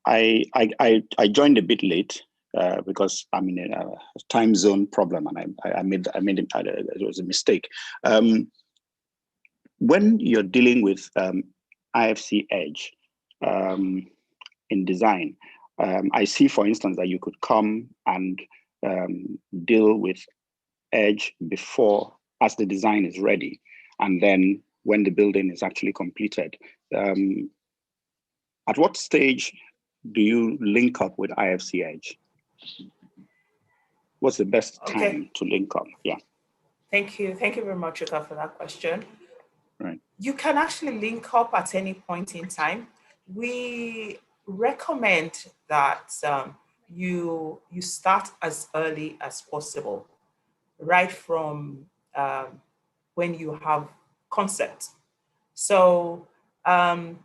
I joined a bit late because I'm in a time zone problem, and it was a mistake. When you're dealing with IFC Edge in design, I see, for instance, that you could come and deal with Edge before, as the design is ready, and then when the building is actually completed. At what stage do you link up with IFC Edge? What's the best time to link up? Yeah. Thank you very much, Yuka, for that question. Right. You can actually link up at any point in time. We recommend that you start as early as possible, right from when you have concept. So, the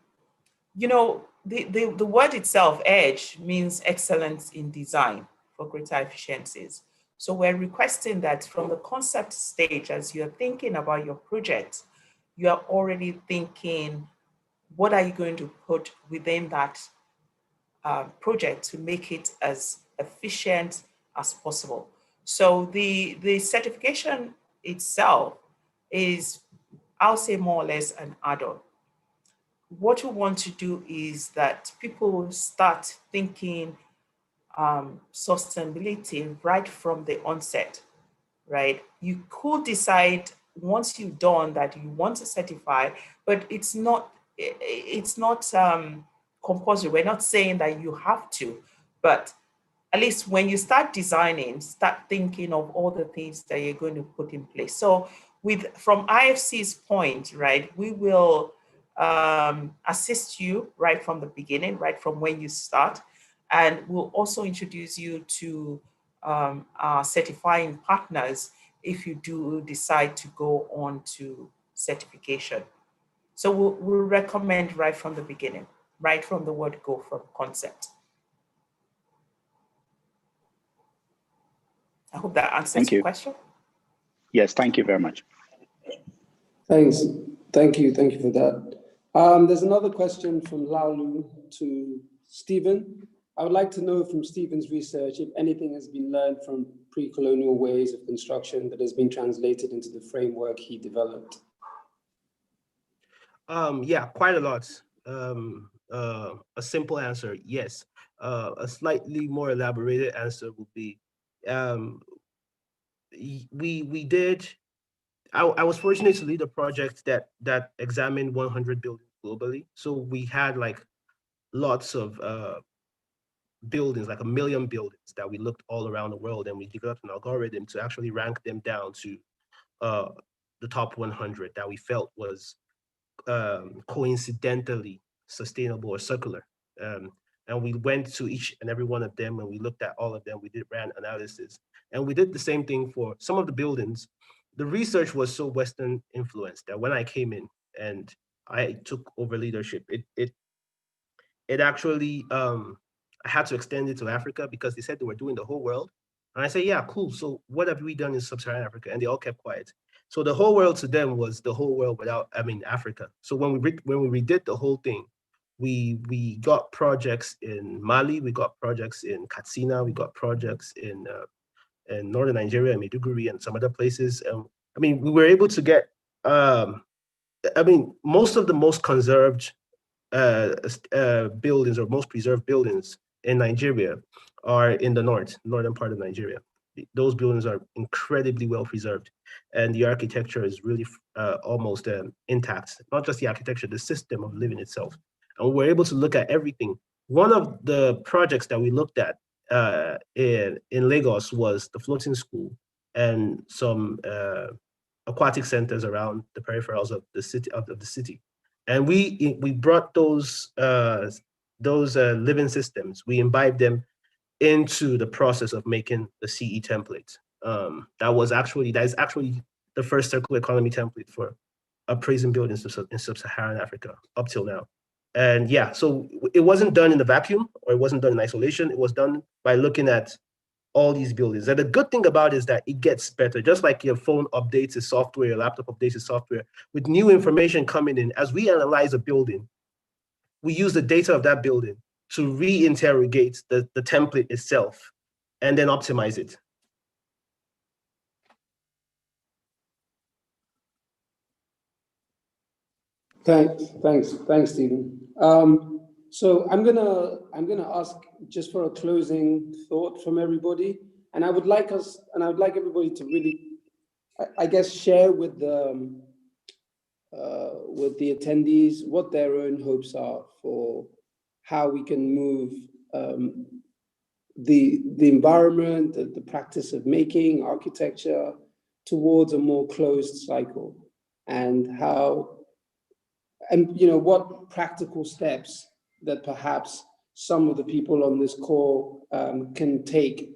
word itself, edge, means excellence in design for greater efficiencies. So we're requesting that from the concept stage, as you're thinking about your project, you are already thinking, what are you going to put within that project to make it as efficient as possible? So the certification itself is, I'll say, more or less an add-on. What we want to do is that people start thinking sustainability right from the onset, right? You could decide once you've done that you want to certify, but it's not compulsory. We're not saying that you have to, but at least when you start designing, start thinking of all the things that you're going to put in place. So from IFC's point, right, we will assist you right from the beginning, right from when you start. And we'll also introduce you to our certifying partners if you do decide to go on to certification. So we'll recommend right from the beginning, right from the word go, from concept. I hope that answers your question. Yes, thank you very much. Thanks. Thank you for that. There's another question from Laulu to Stephen. I would like to know from Stephen's research if anything has been learned from pre-colonial ways of construction that has been translated into the framework he developed. Yeah, quite a lot. A simple answer, yes. A slightly more elaborated answer would be, I was fortunate to lead a project that examined 100 buildings globally. So we had like lots of buildings, like 1 million buildings that we looked all around the world, and we developed an algorithm to actually rank them down to the top 100 that we felt was coincidentally sustainable or circular. And we went to each and every one of them and we looked at all of them. We did ran analysis, and we did the same thing for some of the buildings. The research was so Western influenced that when I came in and I took over leadership, it actually, I had to extend it to Africa because they said they were doing the whole world. And I said, yeah, cool. So what have we done in sub-Saharan Africa? And they all kept quiet. So the whole world to them was the whole world without, Africa. So when we redid the whole thing, we got projects in Mali, we got projects in Katsina, we got projects in northern Nigeria, Maiduguri, and some other places. We were able to get, most of the most conserved buildings or most preserved buildings in Nigeria are in the northern part of Nigeria. Those buildings are incredibly well preserved, and the architecture is really almost intact. Not just the architecture, the system of living itself. And we're able to look at everything. One of the projects that we looked at in Lagos was the floating school and some aquatic centers around the peripherals of the city. And we brought those living systems, we imbibed them into the process of making the CE template. That is actually the first circular economy template for appraising buildings in sub-Saharan Africa up till now. And yeah, so it wasn't done in a vacuum or it wasn't done in isolation. It was done by looking at all these buildings. And the good thing about it is that it gets better. Just like your phone updates its software, your laptop updates its software, with new information coming in, as we analyze a building, we use the data of that building to reinterrogate the template itself and then optimize it. Thanks, Stephen. So I'm gonna ask just for a closing thought from everybody, and I would like everybody to really, I guess, share with the attendees what their own hopes are for how we can move the environment, the practice of making architecture towards a more closed cycle, and what practical steps that perhaps some of the people on this call can take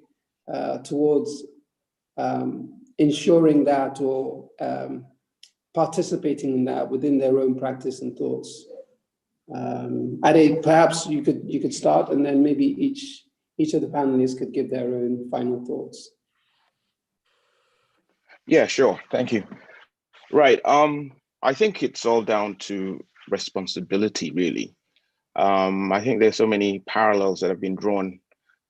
towards ensuring that or participating in that within their own practice and thoughts. Ade, perhaps you could start, and then maybe each of the panelists could give their own final thoughts. Yeah, sure. Thank you. Right. I think it's all down to responsibility, really. I think there's so many parallels that have been drawn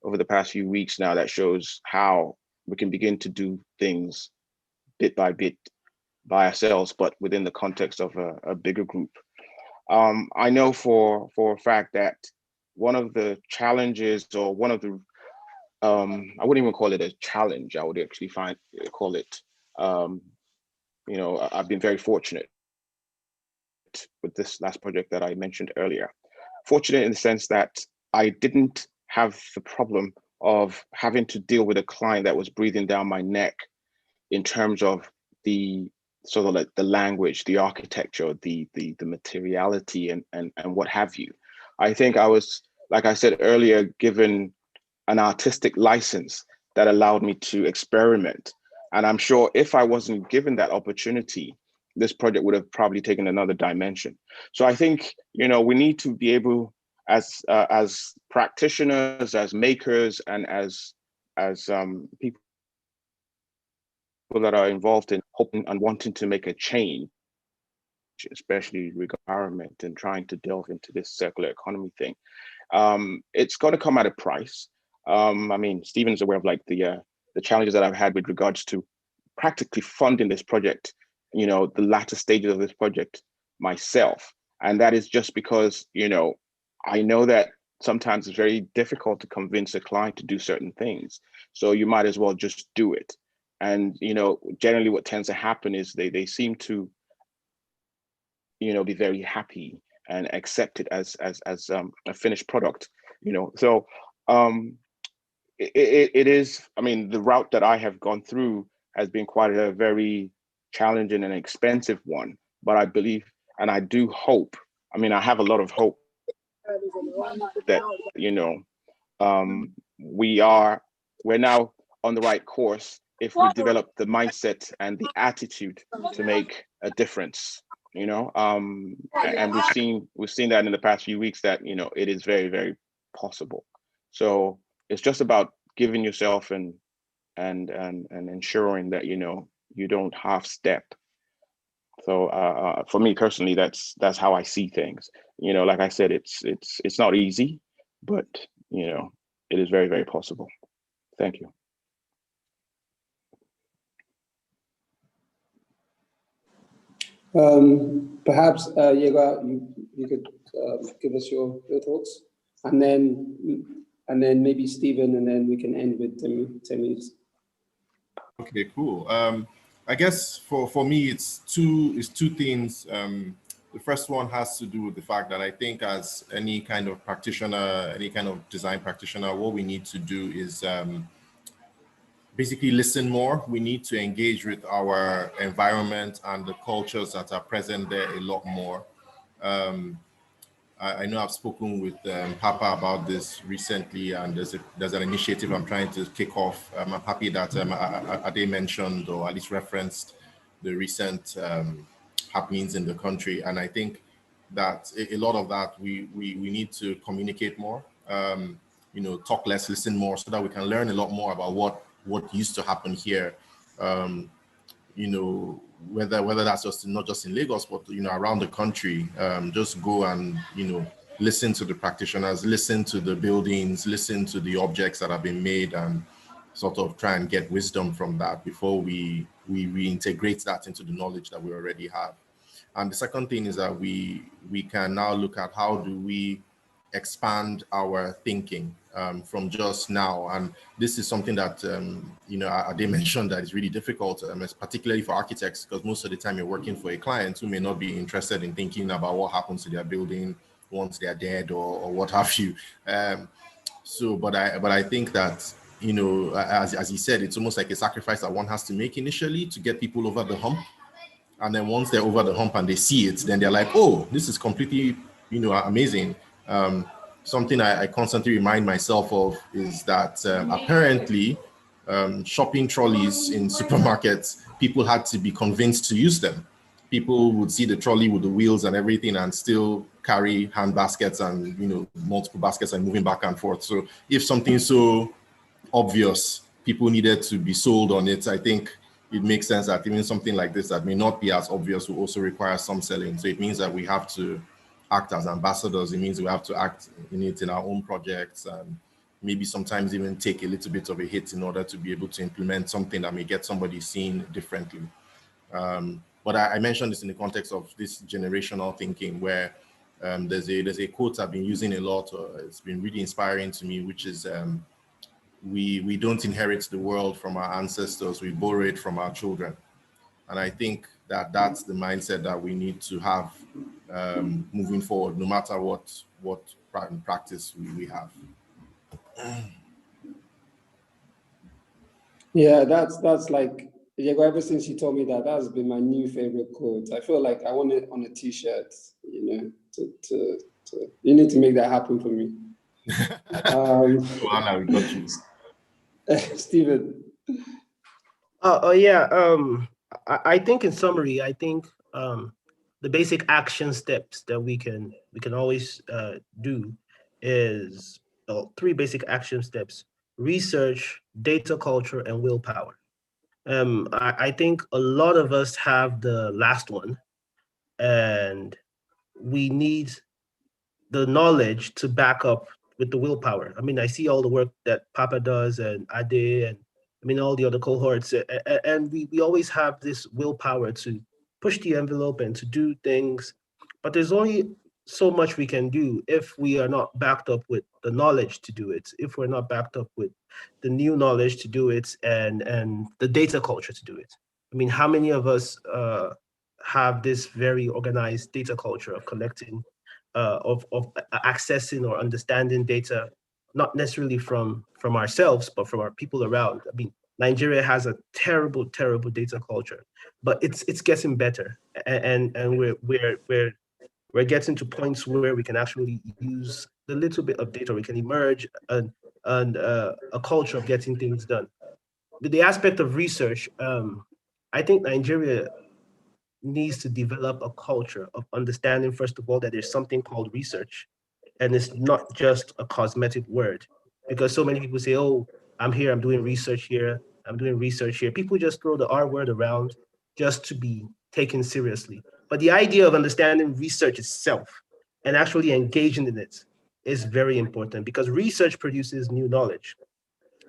over the past few weeks now that shows how we can begin to do things bit by bit by ourselves, but within the context of a bigger group. I know for a fact that one of the challenges, or one of the, I wouldn't even call it a challenge, I would actually call it, I've been very fortunate with this last project that I mentioned earlier. Fortunate in the sense that I didn't have the problem of having to deal with a client that was breathing down my neck in terms of the sort of like the language, the architecture, the materiality and what have you. I think I was, like I said earlier, given an artistic license that allowed me to experiment. And I'm sure if I wasn't given that opportunity, this project would have probably taken another dimension. So I think, you know, we need to be able, as practitioners, as makers, and as people that are involved in hoping and wanting to make a change, especially regarding environment and trying to delve into this circular economy thing, it's going to come at a price. I mean, Stephen's aware of like the challenges that I've had with regards to practically funding this project, you know, the latter stages of this project myself. And that is just because, you know, I know that sometimes it's very difficult to convince a client to do certain things. So you might as well just do it. And, you know, generally what tends to happen is they seem to, you know, be very happy and accept it as a finished product, you know. So it is, I mean, the route that I have gone through has been quite a very challenging and expensive one, but I believe, and I do hope, I mean, I have a lot of hope that, you know, we're now on the right course if we develop the mindset and the attitude to make a difference, you know. And we've seen that in the past few weeks that, you know, it is very, very possible. So it's just about giving yourself and ensuring that, you know, you don't half step. So for me personally, that's how I see things. You know, like I said, it's not easy, but, you know, it is very, very possible. Thank you. Perhaps Yega, you could give us your thoughts, and then maybe Stephen, and then we can end with Temi's. Okay, cool. I guess for me, it's two things. The first one has to do with the fact that I think as any kind of practitioner, any kind of design practitioner, what we need to do is basically listen more. We need to engage with our environment and the cultures that are present there a lot more. I know I've spoken with Papa about this recently, and there's an initiative I'm trying to kick off. I'm happy that Ade mentioned, or at least referenced, the recent happenings in the country. And I think that a lot of that, we need to communicate more, you know, talk less, listen more, so that we can learn a lot more about what used to happen here. You know, whether that's just not just in Lagos, but, you know, around the country. Just go and, you know, listen to the practitioners, listen to the buildings, listen to the objects that have been made, and sort of try and get wisdom from that before we reintegrate that into the knowledge that we already have. And the second thing is that we can now look at how do we expand our thinking from just now. And this is something that, you know, Ade mentioned that is really difficult, particularly for architects, because most of the time you're working for a client who may not be interested in thinking about what happens to their building once they're dead or what have you. But I think that, you know, as he said, it's almost like a sacrifice that one has to make initially to get people over the hump. And then once they're over the hump and they see it, then they're like, oh, this is completely, you know, amazing. Something I constantly remind myself of is that apparently shopping trolleys in supermarkets, people had to be convinced to use them. People would see the trolley with the wheels and everything and still carry hand baskets and, you know, multiple baskets and moving back and forth. So if something so obvious, people needed to be sold on it, I think it makes sense that even something like this that may not be as obvious will also require some selling. So it means that we have to act as ambassadors. It means we have to act in it in our own projects, and maybe sometimes even take a little bit of a hit in order to be able to implement something that may get somebody seen differently. But I mentioned this in the context of this generational thinking, where there's a quote I've been using a lot. It's been really inspiring to me, which is we don't inherit the world from our ancestors, we borrow it from our children. And I think that that's the mindset that we need to have moving forward, no matter what practice we have. Yeah, that's like, Diego, ever since you told me that, that's been my new favorite quote. I feel like I want it on a t-shirt, you know, you need to make that happen for me. Well, we got you. Stephen. Oh yeah. I think in summary, I think the basic action steps that we can always do is three basic action steps: research, data culture, and willpower. I think a lot of us have the last one, and we need the knowledge to back up with the willpower. I mean, I see all the work that Papa does and Ade and I mean all the other cohorts, and we always have this willpower to push the envelope and to do things, but there's only so much we can do if we are not backed up with the knowledge to do it, if we're not backed up with the new knowledge to do it and the data culture to do it. I mean, how many of us have this very organized data culture of collecting of accessing or understanding data, not necessarily from ourselves, but from our people around. I mean, Nigeria has a terrible data culture, but it's getting better, and we're getting to points where we can actually use the little bit of data, we can emerge and a culture of getting things done. The aspect of research, I think Nigeria needs to develop a culture of understanding, first of all, that there's something called research, and it's not just a cosmetic word. Because so many people say, oh, I'm here, I'm doing research here, I'm doing research here. People just throw the R word around just to be taken seriously. But the idea of understanding research itself and actually engaging in it is very important, because research produces new knowledge.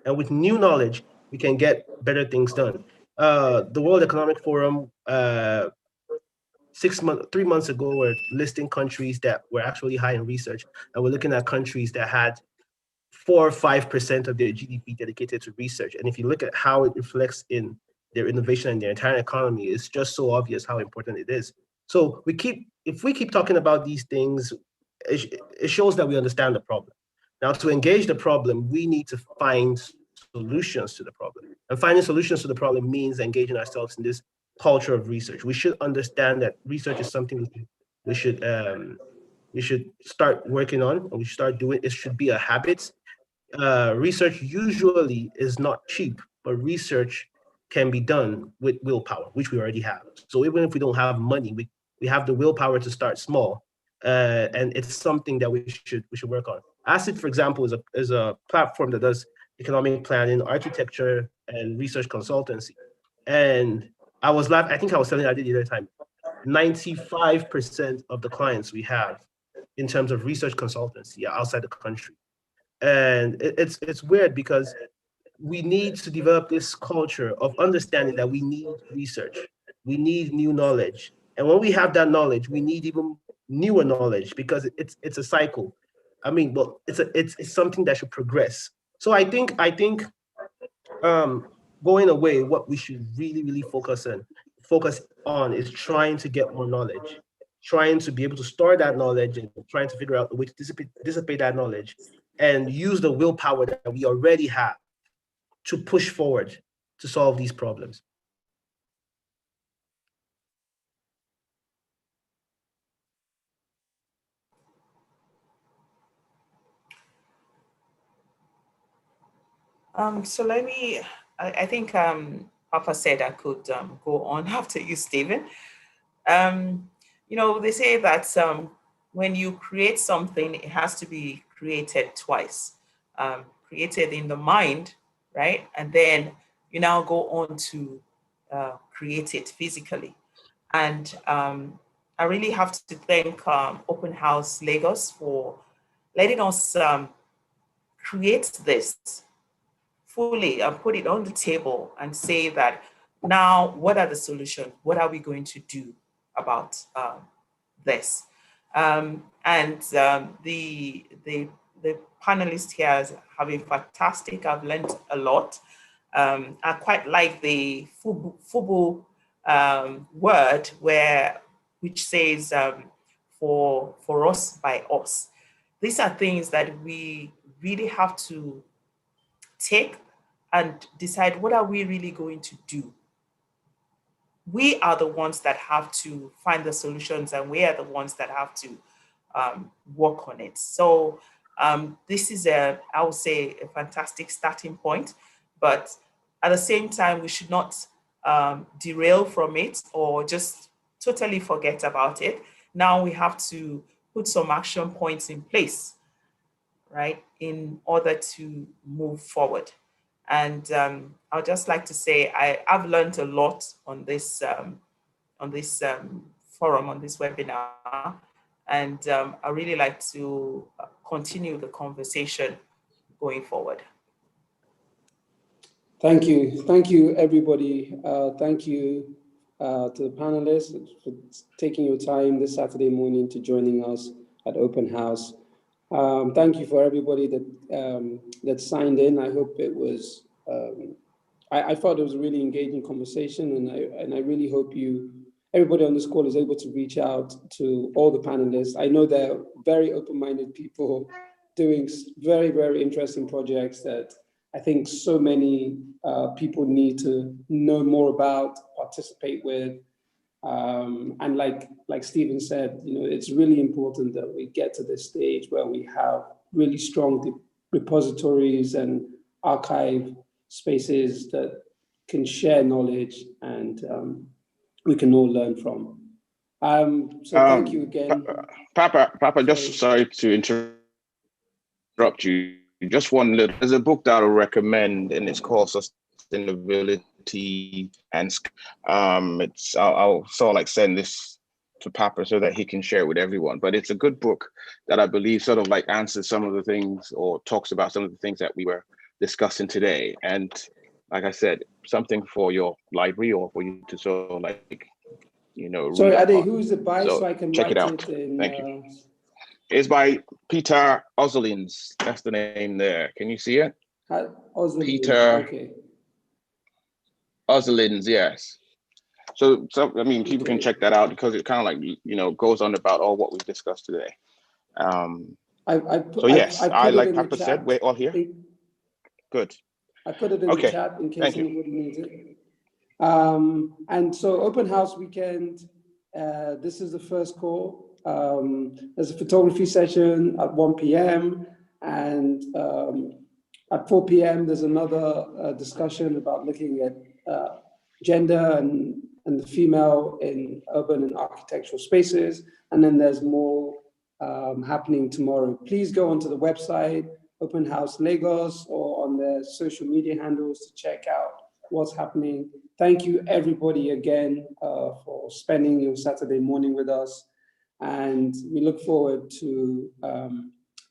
And with new knowledge, we can get better things done. The World Economic Forum 3 months ago were listing countries that were actually high in research, and we're looking at countries that had 4 or 5% of their GDP dedicated to research. And if you look at how it reflects in their innovation and their entire economy, it's just so obvious how important it is. So if we keep talking about these things, it shows that we understand the problem. Now, to engage the problem, we need to find solutions to the problem. And finding solutions to the problem means engaging ourselves in this culture of research. We should understand that research is something we should start working on, and we should start doing. It should be a habit. Research usually is not cheap, but research can be done with willpower, which we already have. So even if we don't have money, we have the willpower to start small, and it's something that we should work on. ACID, for example, is a platform that does economic planning, architecture, and research consultancy. And I think I was telling you the other time, 95% of the clients we have in terms of research consultancy are outside the country. And it's weird because we need to develop this culture of understanding that we need research, we need new knowledge. And when we have that knowledge, we need even newer knowledge, because it's a cycle. I mean, well, it's something that should progress. So I think going away, what we should really focus on is trying to get more knowledge, trying to be able to store that knowledge, and trying to figure out a way to dissipate that knowledge and use the willpower that we already have to push forward to solve these problems. So I think Papa said I could go on after you, Stephen. They say that when you create something, it has to be created twice. Created in the mind, right? And then you now go on to create it physically. And I really have to thank Open House Lagos for letting us create this fully and put it on the table and say that now, what are the solutions? What are we going to do about this? The panelists here have been fantastic. I've learned a lot. I quite like the FUBU word which says for us by us. These are things that we really have to take and decide, what are we really going to do? We are the ones that have to find the solutions, and we are the ones that have to work on it. So this is I would say, a fantastic starting point. But at the same time, we should not derail from it or just totally forget about it. Now we have to put some action points in place, right, in order to move forward. And I'd just like to say I've learned a lot on this forum, on this webinar, and I really like to continue the conversation going forward. Thank you, everybody. Thank you to the panelists for taking your time this Saturday morning to joining us at Open House. Thank you for everybody that signed in. I hope it was. I thought it was a really engaging conversation, and I really hope everybody on this call is able to reach out to all the panelists. I know they're very open-minded people doing very, very interesting projects that I think so many people need to know more about, participate with. And like Stephen said, it's really important that we get to this stage where we have really strong repositories and archive spaces that can share knowledge and we can all learn from. So thank you again. Papa, just sorry to interrupt you. Just one little, there's a book that I'll recommend, and it's called Sustainability and I'll sort of like send this to Papa so that he can share it with everyone. But it's a good book that I believe sort of like answers some of the things or talks about some of the things that we were discussing today. And like I said, something for your library or for you to sort of like, Sorry, Ade, who is it by so I can check write it out. in, Thank you. It's by Peter Ozelins. That's the name there. Can you see it? Peter okay. Ozelins, yes. So I mean, people can check that out because it kind of like, goes on about all what we've discussed today. So yes, I like Papa said, we're all here. Good. I put it in the chat in case anybody needs it. And so Open House Weekend, this is the first call. There's a photography session at 1 p.m. and at 4 p.m. there's another discussion about looking at gender and the female in urban and architectural spaces. And then there's more happening tomorrow. Please go onto the website, Open House Lagos, or on their social media handles to check out what's happening. Thank you everybody again for spending your Saturday morning with us. And we look forward to